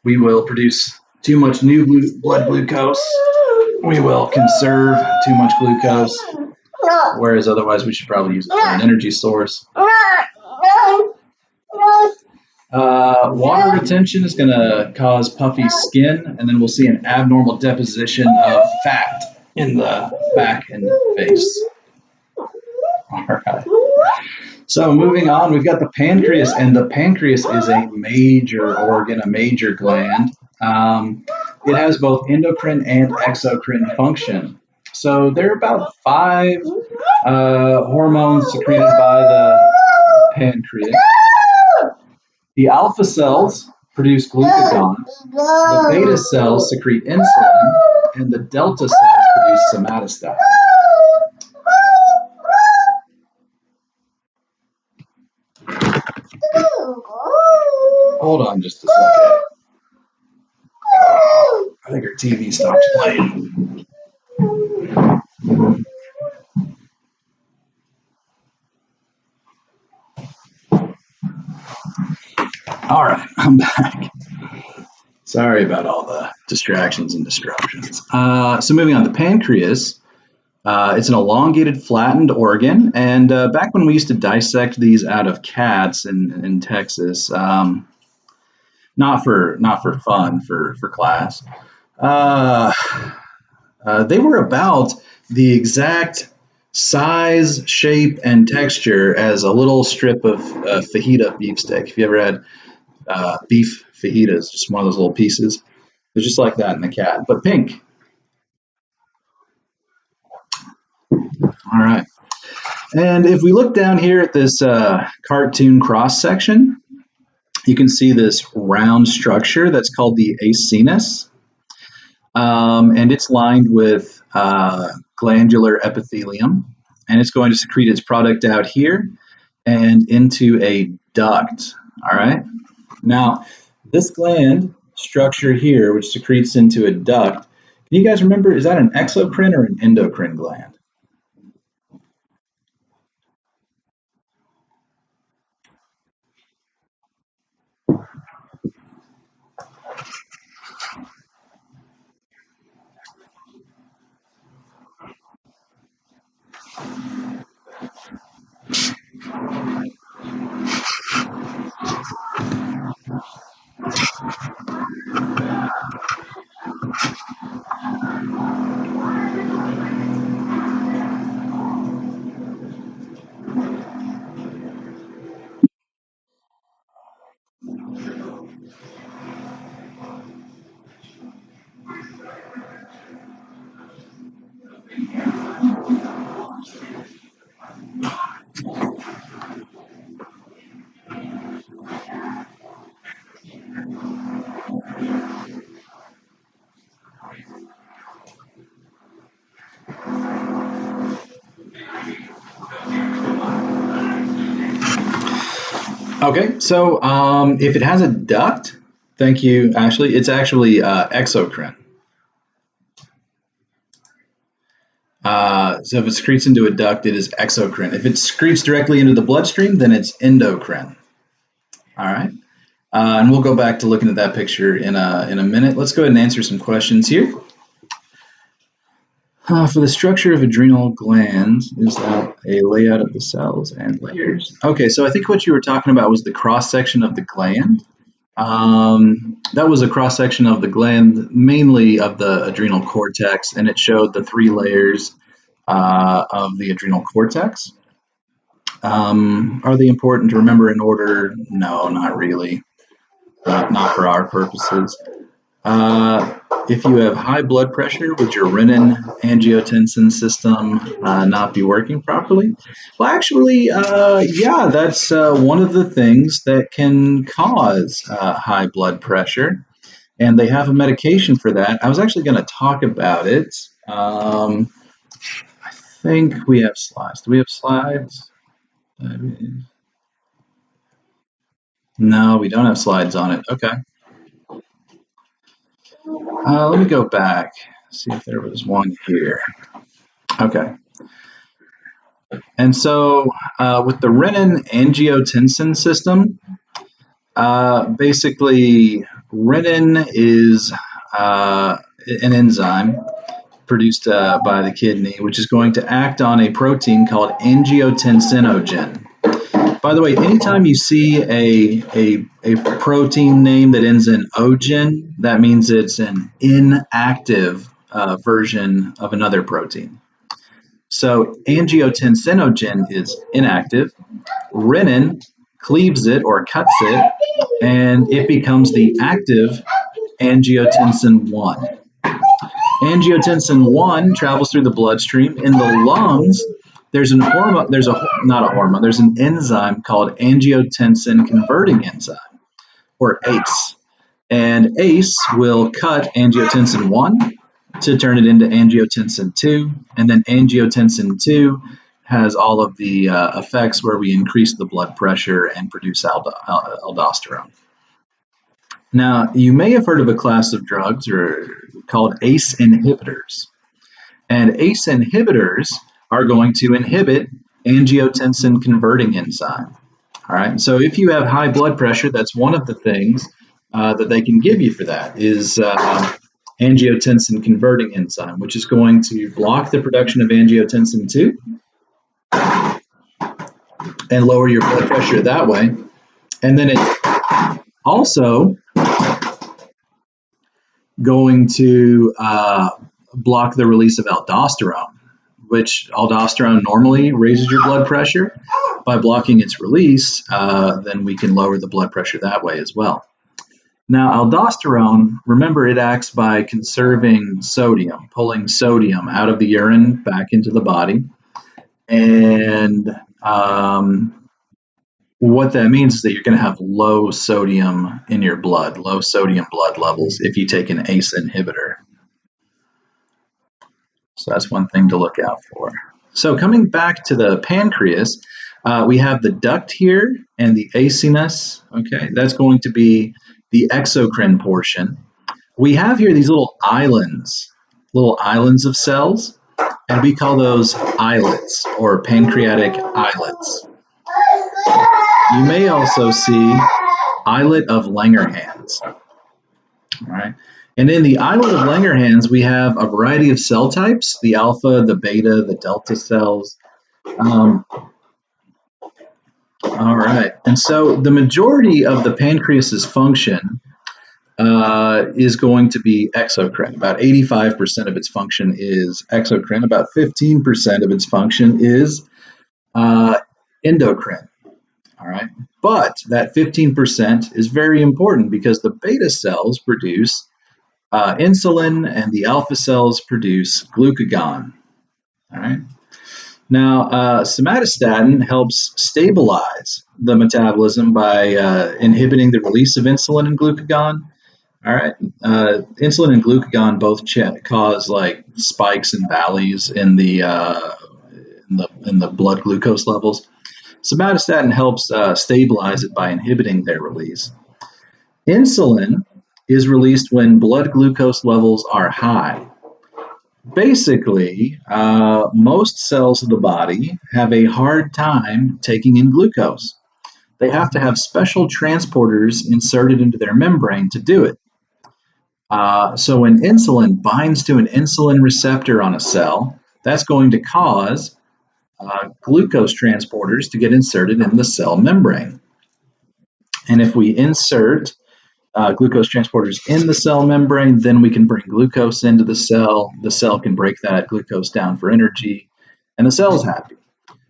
We will produce too much new blood glucose. We will conserve too much glucose, whereas otherwise we should probably use it for an energy source. Water retention is going to cause puffy skin, and then we'll see an abnormal deposition of fat in the back and face. All right. So moving on, we've got the pancreas, and the pancreas is a major organ, a major gland. It has both endocrine and exocrine function. So there are about 5 hormones secreted by the pancreas. The alpha cells produce glucagon, the beta cells secrete insulin, and the delta cells produce somatostatin. Hold on just a second. I think her TV stopped playing. All right, I'm back. Sorry about all the distractions and disruptions. So moving on, the pancreas. It's an elongated, flattened organ, and back when we used to dissect these out of cats in Texas, not for fun, for class, uh, they were about the exact size, shape, and texture as a little strip of fajita beefsteak. If you ever had beef fajitas, just one of those little pieces, they're just like that in the cat, but pink. All right. And if we look down here at this cartoon cross section, you can see this round structure that's called the acinus, and it's lined with glandular epithelium, and it's going to secrete its product out here and into a duct. All right. Now, this gland structure here, which secretes into a duct, can you guys remember, is that an exocrine or an endocrine gland? Okay, so if it has a duct, thank you, Ashley, it's actually exocrine. So if it secretes into a duct, it is exocrine. If it secretes directly into the bloodstream, then it's endocrine. All right. And we'll go back to looking at that picture in a minute. Let's go ahead and answer some questions here. For the structure of adrenal glands, is that a layout of the cells and layers? Okay, so I think what you were talking about was the cross section of the gland. That was a cross section of the gland, mainly of the adrenal cortex, and it showed the three layers of the adrenal cortex. Are they important to remember in order? No, not really. Not for our purposes. If you have high blood pressure, would your renin angiotensin system not be working properly? Well, actually, yeah, that's one of the things that can cause high blood pressure, and they have a medication for that. I was actually going to talk about it. I think we have slides. Do we have slides? No, we don't have slides on it. Okay. Let me go back, see if there was one here. Okay. And so with the renin angiotensin system, basically renin is an enzyme produced by the kidney, which is going to act on a protein called angiotensinogen. By the way, anytime you see a protein name that ends in ogen, that means it's an inactive version of another protein. So angiotensinogen is inactive. Renin cleaves it or cuts it, and it becomes the active angiotensin 1. Angiotensin 1 travels through the bloodstream. In the lungs, there's an hormone, not a hormone, there's an enzyme called angiotensin converting enzyme, or ACE. And ACE will cut angiotensin 1 to turn it into angiotensin 2. And then angiotensin 2 has all of the effects where we increase the blood pressure and produce aldosterone. Now, you may have heard of a class of drugs called ACE inhibitors. And ACE inhibitors are going to inhibit angiotensin converting enzyme. All right. So if you have high blood pressure, that's one of the things that they can give you for that is angiotensin converting enzyme, which is going to block the production of angiotensin 2 and lower your blood pressure that way. And then it's also going to block the release of aldosterone, which aldosterone normally raises your blood pressure. By blocking its release, then we can lower the blood pressure that way as well. Now, aldosterone, remember, it acts by conserving sodium, pulling sodium out of the urine back into the body. And what that means is that you're going to have low sodium in your blood, low sodium blood levels if you take an ACE inhibitor. So that's one thing to look out for. So coming back to the pancreas, we have the duct here and the acinus. Okay, that's going to be the exocrine portion. We have here these little islands of cells, and we call those islets or pancreatic islets. You may also see islet of Langerhans. All right. And in the islet of Langerhans, we have a variety of cell types, the alpha, the beta, the delta cells. All right. And so the majority of the pancreas's function is going to be exocrine. About 85% of its function is exocrine. About 15% of its function is endocrine. All right. But that 15% is very important because the beta cells produce insulin and the alpha cells produce glucagon. All right. Now, somatostatin helps stabilize the metabolism by inhibiting the release of insulin and glucagon. All right. Insulin and glucagon both cause like spikes and valleys in the blood glucose levels. Somatostatin helps stabilize it by inhibiting their release. Insulin is released when blood glucose levels are high. Basically, most cells of the body have a hard time taking in glucose. They have to have special transporters inserted into their membrane to do it. So when insulin binds to an insulin receptor on a cell, that's going to cause glucose transporters to get inserted in the cell membrane. And if we insert glucose transporters in the cell membrane, then we can bring glucose into the cell. The cell can break that glucose down for energy, and the cell's happy.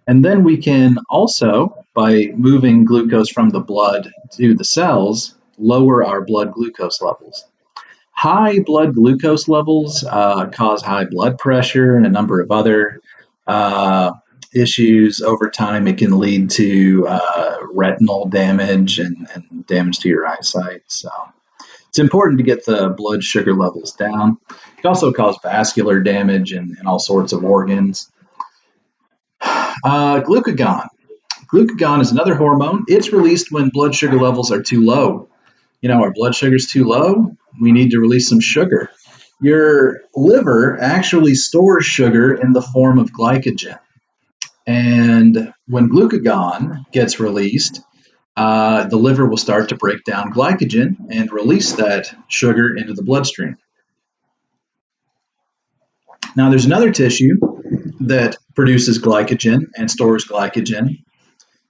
And then we can also, by moving glucose from the blood to the cells, lower our blood glucose levels. High blood glucose levels cause high blood pressure and a number of other issues. Over time, it can lead to retinal damage and damage to your eyesight. So it's important to get the blood sugar levels down. It can also cause vascular damage in all sorts of organs. Glucagon. Glucagon is another hormone. It's released when blood sugar levels are too low. Our blood sugar's too low. We need to release some sugar. Your liver actually stores sugar in the form of glycogen. And when glucagon gets released, the liver will start to break down glycogen and release that sugar into the bloodstream. Now, there's another tissue that produces glycogen and stores glycogen,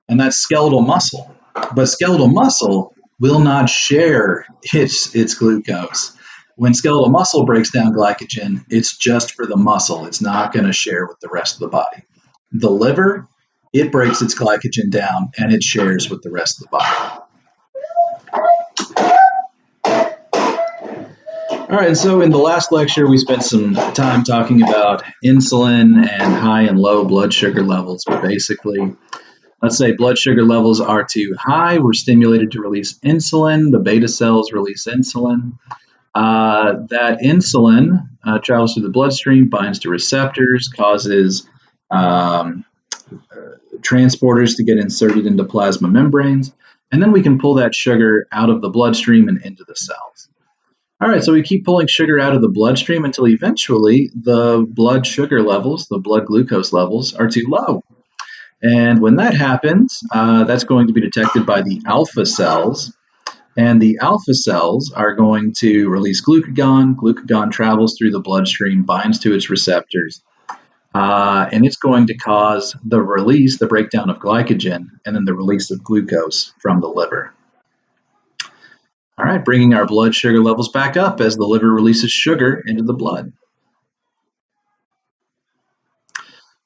and that's skeletal muscle. But skeletal muscle will not share its glucose. When skeletal muscle breaks down glycogen, it's just for the muscle. It's not going to share with the rest of the body. The liver, it breaks its glycogen down and it shares with the rest of the body. All right, so in the last lecture, we spent some time talking about insulin and high and low blood sugar levels. But basically, Let's say blood sugar levels are too high. We're stimulated to release insulin. The beta cells release insulin. That insulin travels through the bloodstream, binds to receptors, causes um, transporters to get inserted into plasma membranes, and then we can pull that sugar out of the bloodstream and into the cells. All right, so we keep pulling sugar out of the bloodstream until eventually the blood sugar levels, the blood glucose levels, are too low. And when that happens, that's going to be detected by the alpha cells. And the alpha cells are going to release glucagon. Glucagon travels through the bloodstream, binds to its receptors, and it's going to cause the release, the breakdown of glycogen, and then the release of glucose from the liver. All right, bringing our blood sugar levels back up as the liver releases sugar into the blood.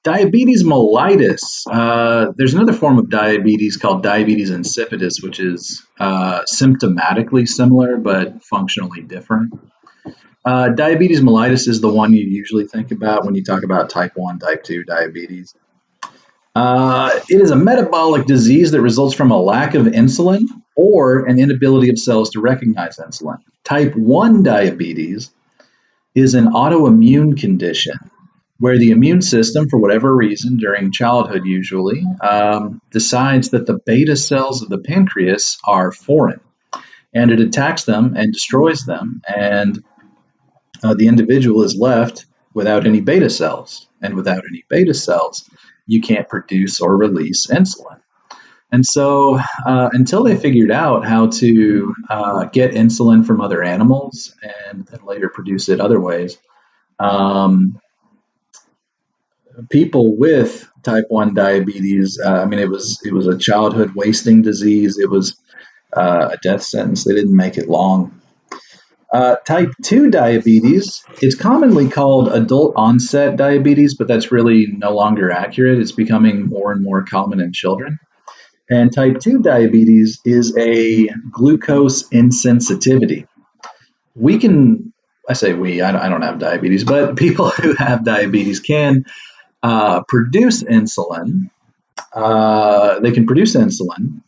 Diabetes mellitus. There's another form of diabetes called diabetes insipidus, which is symptomatically similar but functionally different. Diabetes mellitus is the one you usually think about when you talk about type 1, type 2 diabetes. It is a metabolic disease that results from a lack of insulin or an inability of cells to recognize insulin. Type 1 diabetes is an autoimmune condition where the immune system, for whatever reason, during childhood usually, decides that the beta cells of the pancreas are foreign, and it attacks them and destroys them, and the individual is left without any beta cells. And without any beta cells, you can't produce or release insulin. And so, until they figured out how to get insulin from other animals and then later produce it other ways, people with type 1 diabetes, it was a childhood wasting disease. It was a death sentence. They didn't make it long. Type 2 diabetes, it's commonly called adult onset diabetes, but that's really no longer accurate. It's becoming more and more common in children. And type 2 diabetes is a glucose insensitivity. I say we, I don't have diabetes, but people who have diabetes can produce insulin. They can produce insulin,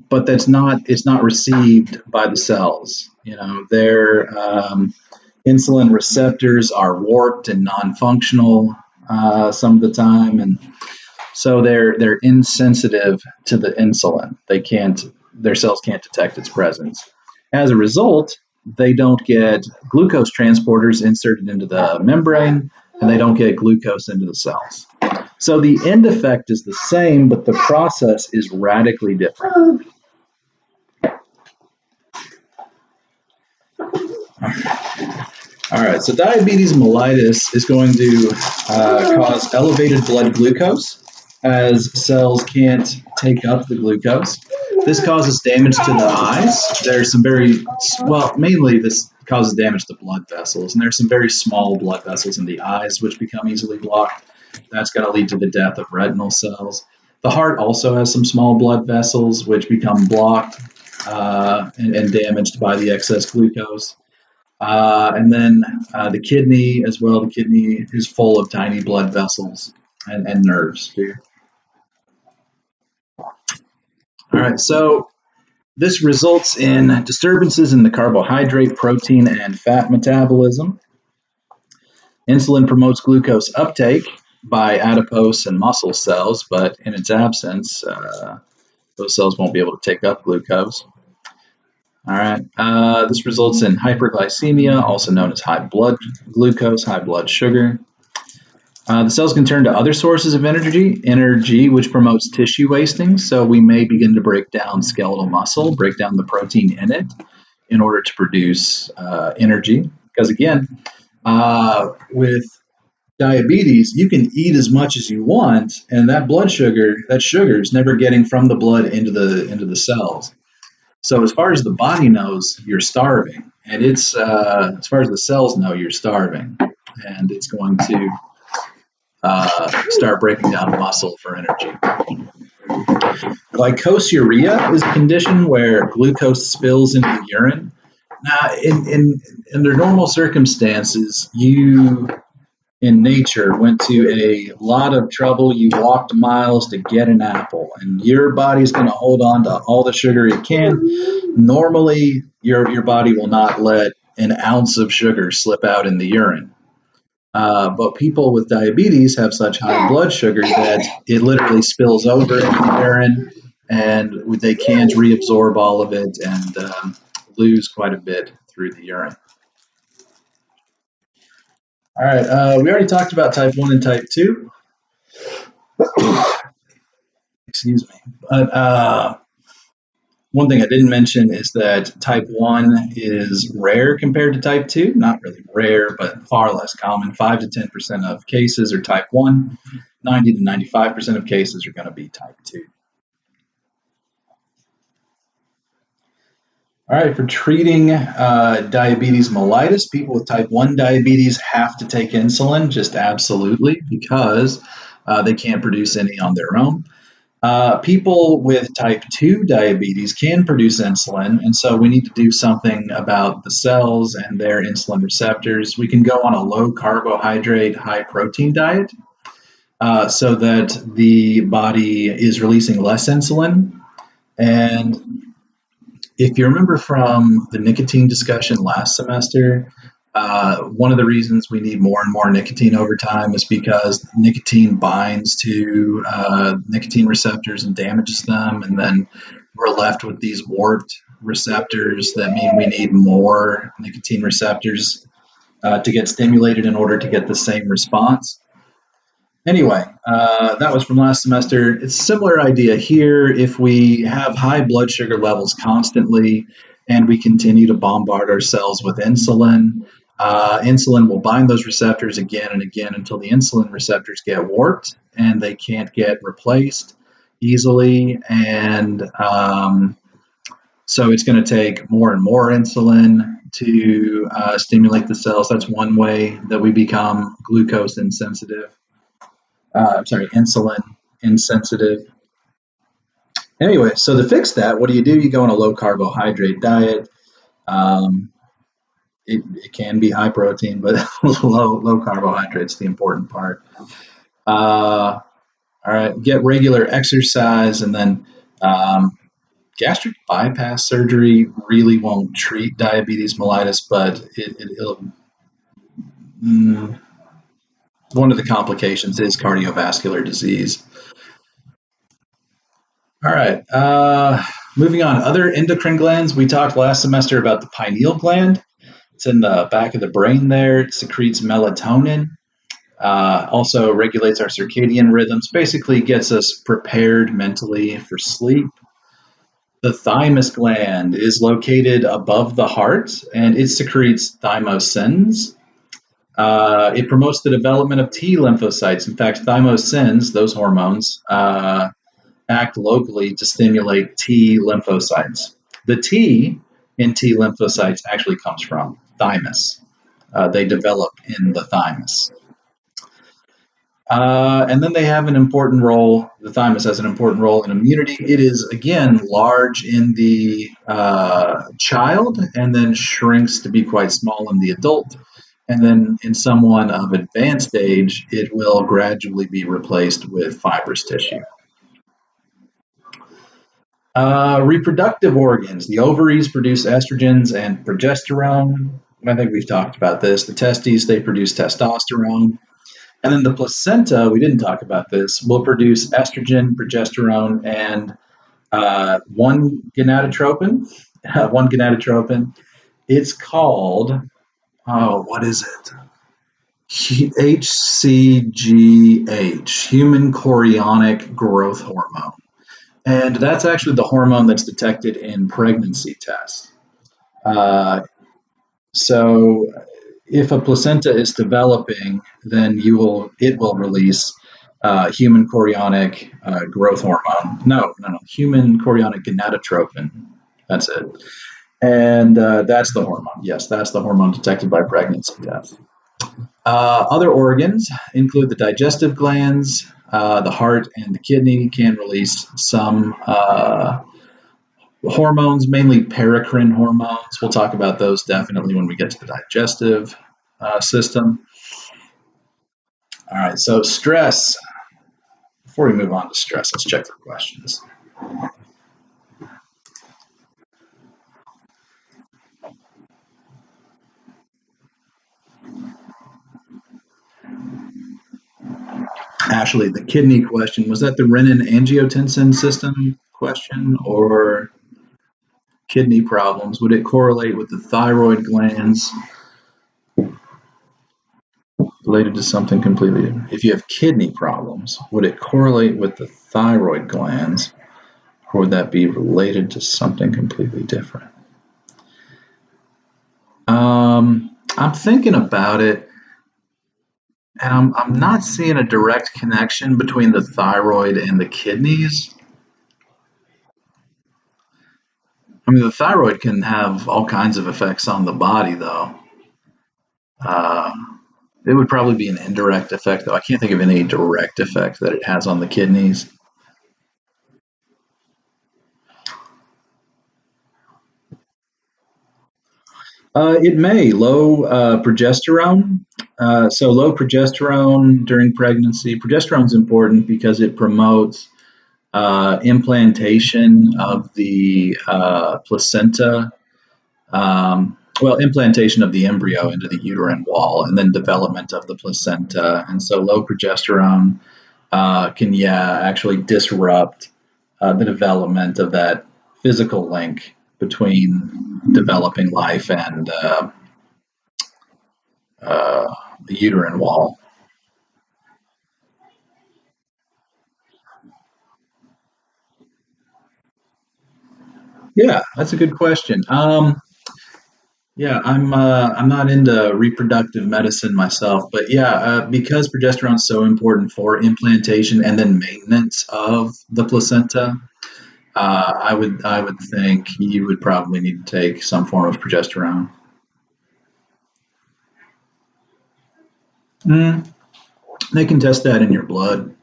but it's not received by the cells. You know, their insulin receptors are warped and non-functional some of the time, and so they're insensitive to the insulin. Their cells can't detect its presence. As a result, they don't get glucose transporters inserted into the membrane, and they don't get glucose into the cells. So the end effect is the same, but the process is radically different. All right, so diabetes mellitus is going to cause elevated blood glucose as cells can't take up the glucose. This causes damage to the eyes. There's some mainly this causes damage to blood vessels, and there's some very small blood vessels in the eyes which become easily blocked. That's going to lead to the death of retinal cells. The heart also has some small blood vessels which become blocked and damaged by the excess glucose. And then the kidney as well. The kidney is full of tiny blood vessels and nerves too. All right, so this results in disturbances in the carbohydrate, protein, and fat metabolism. Insulin promotes glucose uptake by adipose and muscle cells, but in its absence, those cells won't be able to take up glucose. All right. This results in hyperglycemia, also known as high blood glucose, high blood sugar. The cells can turn to other sources of energy which promotes tissue wasting. So we may begin to break down skeletal muscle, break down the protein in it in order to produce energy. Because again, with diabetes, you can eat as much as you want, and that sugar is never getting from the blood into the cells. So as far as the body knows, you're starving, and it's as far as the cells know, you're starving, and it's going to start breaking down muscle for energy. Glycosuria is a condition where glucose spills into the urine. Now, in their normal circumstances, you in nature went to a lot of trouble. You walked miles to get an apple, and your body's going to hold on to all the sugar it can. Normally, your body will not let an ounce of sugar slip out in the urine. But people with diabetes have such high blood sugar that it literally spills over into the urine, and they can't reabsorb all of it and lose quite a bit through the urine. All right, we already talked about type 1 and type 2. Excuse me. But one thing I didn't mention is that type 1 is rare compared to type 2. Not really rare, but far less common. 5 to 10% of cases are type 1. 90 to 95% of cases are going to be type 2. All right, for treating diabetes mellitus, people with type 1 diabetes have to take insulin, just absolutely, because they can't produce any on their own. People with type 2 diabetes can produce insulin, and so we need to do something about the cells and their insulin receptors. We can go on a low carbohydrate, high protein diet so that the body is releasing less insulin. And if you remember from the nicotine discussion last semester, one of the reasons we need more and more nicotine over time is because nicotine binds to nicotine receptors and damages them. And then we're left with these warped receptors that mean we need more nicotine receptors to get stimulated in order to get the same response. Anyway, that was from last semester. It's a similar idea here. If we have high blood sugar levels constantly and we continue to bombard our cells with insulin, insulin will bind those receptors again and again until the insulin receptors get warped and they can't get replaced easily. And so it's going to take more and more insulin to stimulate the cells. That's one way that we become glucose insensitive. Insulin insensitive. Anyway, so to fix that, what do? You go on a low carbohydrate diet. Um, it can be high protein, but low carbohydrates the important part. All right, get regular exercise, and then gastric bypass surgery really won't treat diabetes mellitus, but it'll. One of the complications is cardiovascular disease. All right. Moving on. Other endocrine glands. We talked last semester about the pineal gland. It's in the back of the brain there. It secretes melatonin. Also regulates our circadian rhythms. Basically gets us prepared mentally for sleep. The thymus gland is located above the heart, and it secretes thymosin. It promotes the development of T lymphocytes. In fact, thymosin, those hormones, act locally to stimulate T lymphocytes. The T in T lymphocytes actually comes from thymus. They develop in the thymus. And then they have an important role. The thymus has an important role in immunity. It is, again, large in the child and then shrinks to be quite small in the adult. And then in someone of advanced age, it will gradually be replaced with fibrous tissue. Reproductive organs. The ovaries produce estrogens and progesterone. I think we've talked about this. The testes, they produce testosterone. And then the placenta, we didn't talk about this, will produce estrogen, progesterone, and one gonadotropin. One gonadotropin. It's called, what is it? HCGH, human chorionic growth hormone. And that's actually the hormone that's detected in pregnancy tests. So if a placenta is developing, then it will release human chorionic growth hormone. No, human chorionic gonadotropin. That's it. And that's the hormone. Yes, that's the hormone detected by pregnancy tests. Other organs include the digestive glands, the heart, and the kidney can release some hormones, mainly paracrine hormones. We'll talk about those definitely when we get to the digestive system. All right, so stress. Before we move on to stress, let's check for questions. Ashley, the kidney question, was that the renin-angiotensin system question or kidney problems? Would it correlate with the thyroid glands related to something completely different? If you have kidney problems, would it correlate with the thyroid glands or would that be related to something completely different? I'm thinking about it, and I'm not seeing a direct connection between the thyroid and the kidneys. I mean, the thyroid can have all kinds of effects on the body, though. Uh, it would probably be an indirect effect, though. I can't think of any direct effect that it has on the kidneys. It may low progesterone. So low progesterone during pregnancy. Progesterone is important because it promotes implantation of the placenta. Well, implantation of the embryo into the uterine wall, and then development of the placenta. And so low progesterone can, yeah, actually disrupt the development of that physical link between developing life and uh, the uterine wall. Yeah, that's a good question. Yeah, I'm not into reproductive medicine myself, but yeah, because progesterone is so important for implantation and then maintenance of the placenta, I would think you would probably need to take some form of progesterone. Mm, they can test that in your blood.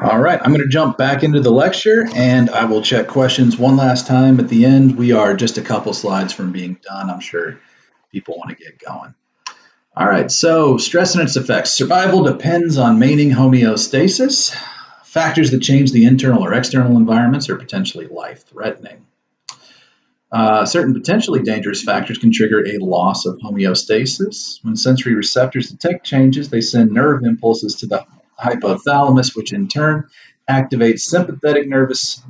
All right, I'm going to jump back into the lecture and I will check questions one last time at the end. We are just a couple slides from being done. I'm sure people want to get going. All right, so stress and its effects. Survival depends on maintaining homeostasis. Factors that change the internal or external environments are potentially life threatening. Certain potentially dangerous factors can trigger a loss of homeostasis. When sensory receptors detect changes, they send nerve impulses to the hypothalamus, which in turn activates sympathetic nervous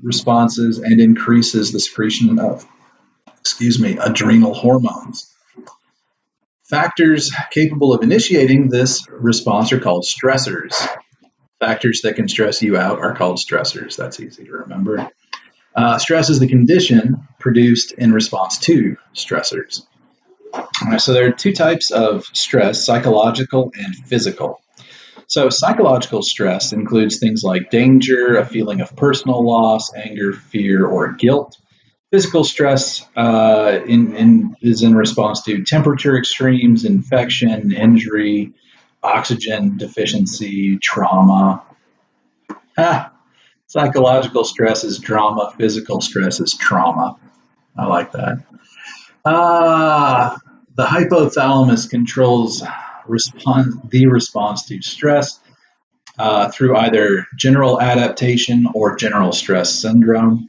responses and increases the secretion of, adrenal hormones. Factors capable of initiating this response are called stressors. Factors that can stress you out are called stressors. That's easy to remember. Stress is the condition produced in response to stressors. All right, so there are two types of stress, psychological and physical. So, psychological stress includes things like danger, a feeling of personal loss, anger, fear, or guilt. Physical stress is in response to temperature extremes, infection, injury, oxygen deficiency, trauma. Ah, psychological stress is drama, physical stress is trauma. I like that. The hypothalamus controls the response to stress through either general adaptation or general stress syndrome.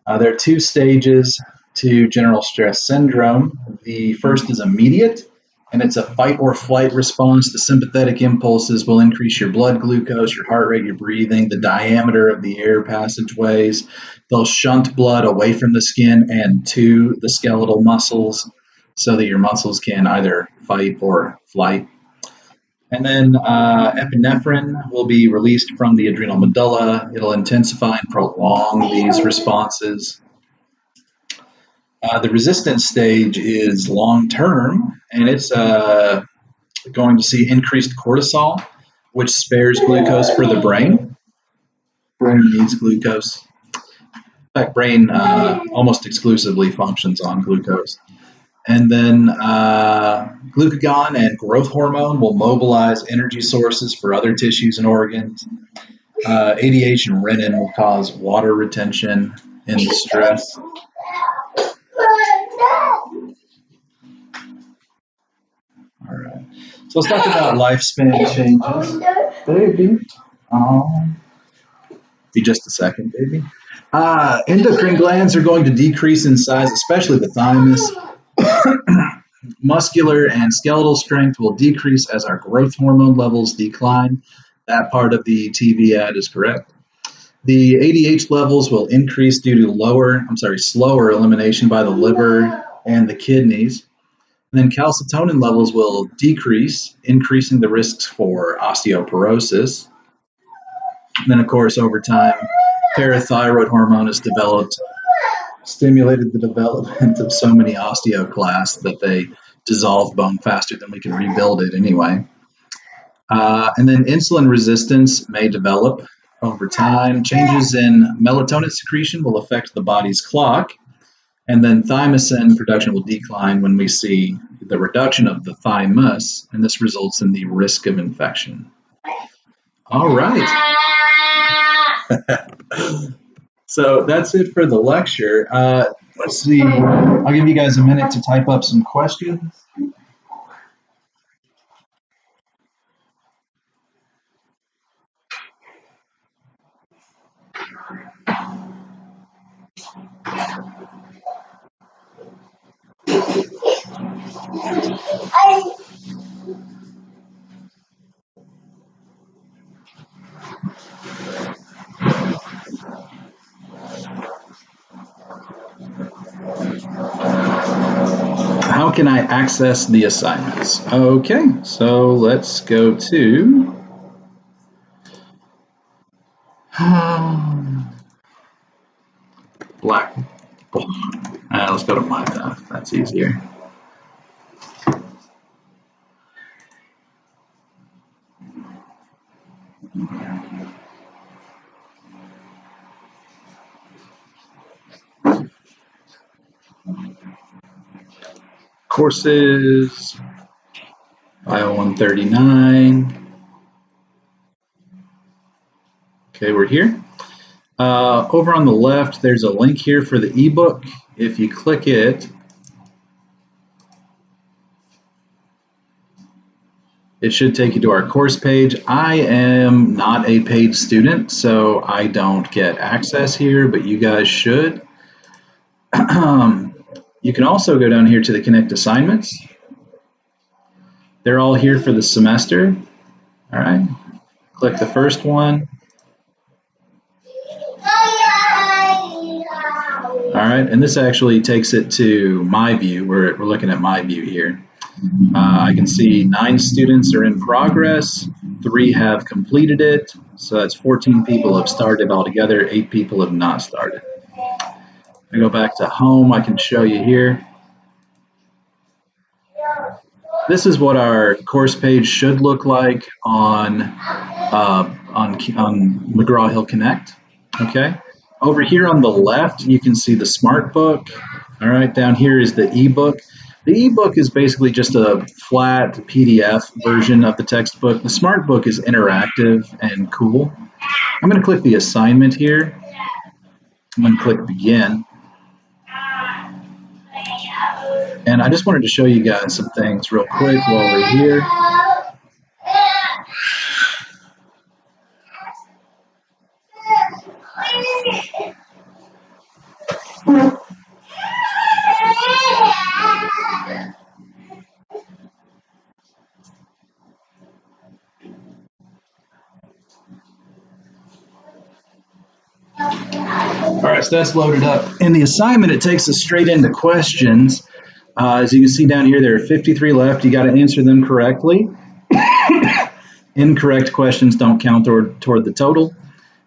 There are two stages to general stress syndrome. The first is immediate, and it's a fight or flight response. The sympathetic impulses will increase your blood glucose, your heart rate, your breathing, the diameter of the air passageways. They'll shunt blood away from the skin and to the skeletal muscles so that your muscles can either fight or flight. And then epinephrine will be released from the adrenal medulla. It'll intensify and prolong these responses. The resistance stage is long term, and it's going to see increased cortisol, which spares glucose for the brain. Brain needs glucose. In fact, brain almost exclusively functions on glucose. And then glucagon and growth hormone will mobilize energy sources for other tissues and organs. ADH and renin will cause water retention in the stress. All right. So let's talk about lifespan changes. Baby. Oh, be just a second, baby. Endocrine glands are going to decrease in size, especially the thymus. Muscular and skeletal strength will decrease as our growth hormone levels decline. That part of the TV ad is correct. The ADH levels will increase due to slower elimination by the liver and the kidneys. And then calcitonin levels will decrease, increasing the risks for osteoporosis. And then, of course, over time, parathyroid hormone is developed, stimulated the development of so many osteoclasts that they dissolve bone faster than we can rebuild it anyway. And then insulin resistance may develop over time. Changes in melatonin secretion will affect the body's clock. And then thymosin production will decline when we see the reduction of the thymus, and this results in the risk of infection. All right. So that's it for the lecture. Let's see. I'll give you guys a minute to type up some questions. How can I access the assignments? Okay, so let's go to Black. Let's go to my path. That's easier. Courses, Bio 139. Okay, we're here. Over on the left, there's a link here for the ebook. If you click it, it should take you to our course page. I am not a paid student, so I don't get access here, but you guys should. You can also go down here to the Connect assignments. They're all here for the semester. All right. Click the first one. All right, and this actually takes it to my view. We're looking at my view here. I can see 9 students are in progress, 3 have completed it, so that's 14 people have started altogether, 8 people have not started. I go back to home, I can show you here. This is what our course page should look like on McGraw-Hill Connect. Okay. Over here on the left, you can see the Smart Book. All right. Down here is the ebook. The ebook is basically just a flat PDF version of the textbook. The Smart Book is interactive and cool. I'm going to click the assignment here. I'm going to click Begin. And I just wanted to show you guys some things real quick while we're here. All right, so that's loaded up. In the assignment, it takes us straight into questions. As you can see down here, there are 53 left. You got to answer them correctly. Incorrect questions don't count toward the total.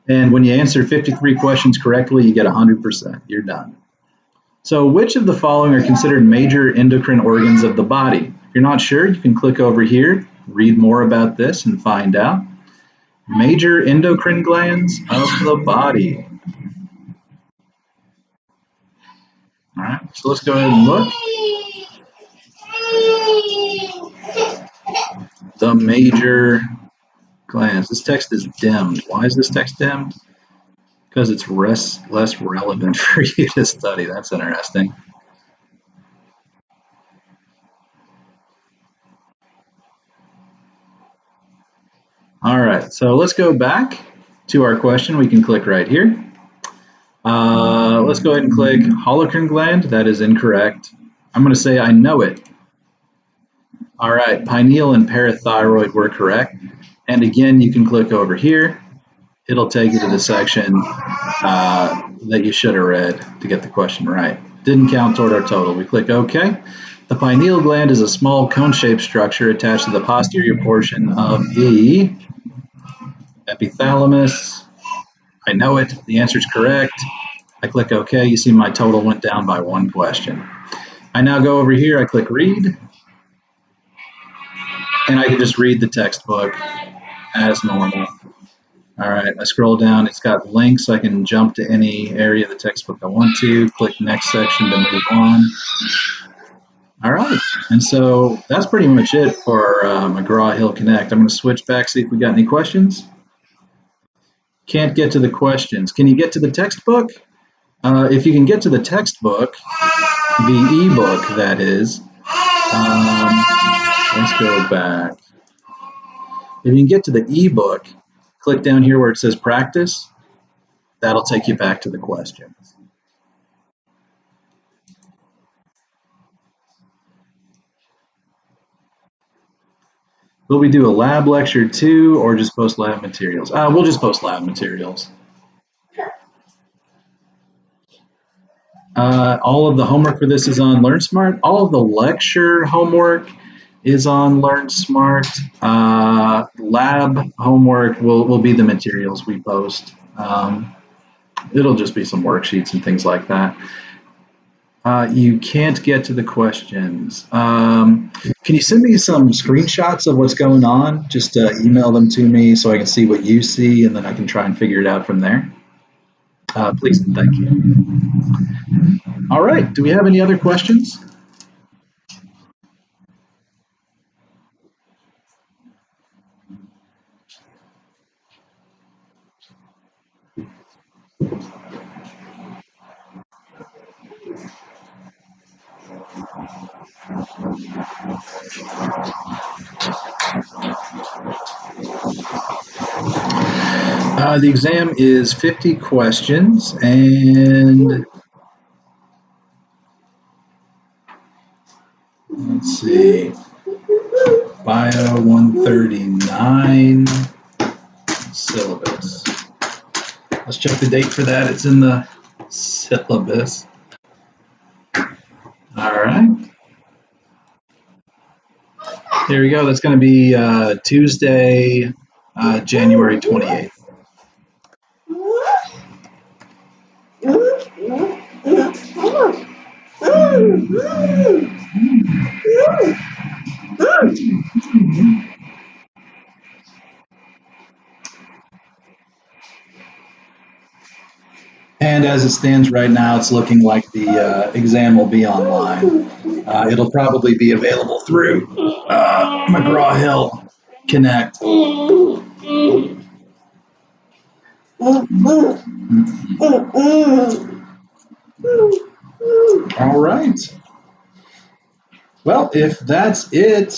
And when you answer 53 questions correctly, you get 100%. You're done. So which of the following are considered major endocrine organs of the body? If you're not sure, you can click over here, read more about this, and find out. Major endocrine glands of the body. All right, so let's go ahead and look. The major glands. This text is dimmed. Why is this text dimmed? Because it's less relevant for you to study. That's interesting. All right, so let's go back to our question. We can click right here. Let's go ahead and click holocrine gland. That is incorrect. I'm going to say I know it. All right, pineal and parathyroid were correct. And again, you can click over here. It'll take you to the section that you should have read to get the question right. Didn't count toward our total. We click OK. The pineal gland is a small cone-shaped structure attached to the posterior portion of the epithalamus. I know it. The answer is correct. I click OK. You see my total went down by one question. I now go over here. I click read. And I can just read the textbook as normal. All right, I scroll down. It's got links. I can jump to any area of the textbook I want to. Click next section to move on. All right, and so that's pretty much it for McGraw-Hill Connect. I'm going to switch back, see if we got any questions. Can't get to the questions. Can you get to the textbook? If you can get to the textbook, the ebook that is, let's go back. If you can get to the ebook, click down here where it says practice. That'll take you back to the questions. Will we do a lab lecture too, or just post lab materials? We'll just post lab materials. All of the homework for this is on LearnSmart. All of the lecture homework is on LearnSmart. Lab homework will be the materials we post. It'll just be some worksheets and things like that. You can't get to the questions. Can you send me some screenshots of what's going on? Just email them to me so I can see what you see, and then I can try and figure it out from there. Please, thank you. All right, do we have any other questions? The exam is 50 questions, and let's see, Bio 139 syllabus. Let's check the date for that. It's in the syllabus. All right. There we go. That's going to be Tuesday, January 28th. And as it stands right now, it's looking like the exam will be online. It'll probably be available through McGraw-Hill Connect. All right. Well, if that's it,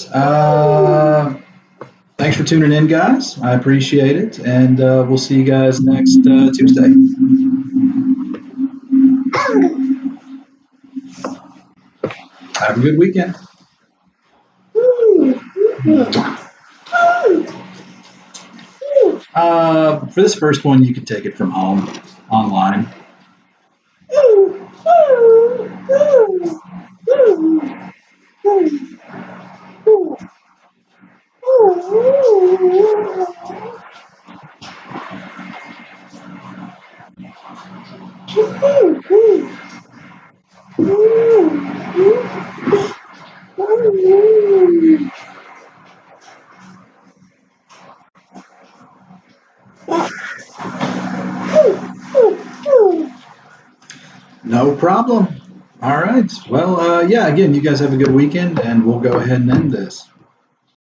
thanks for tuning in, guys. I appreciate it, and we'll see you guys next Tuesday. Have a good weekend. For this first one, you can take it from home, online. No problem. All right. Well, yeah, again, you guys have a good weekend, and we'll go ahead and end this.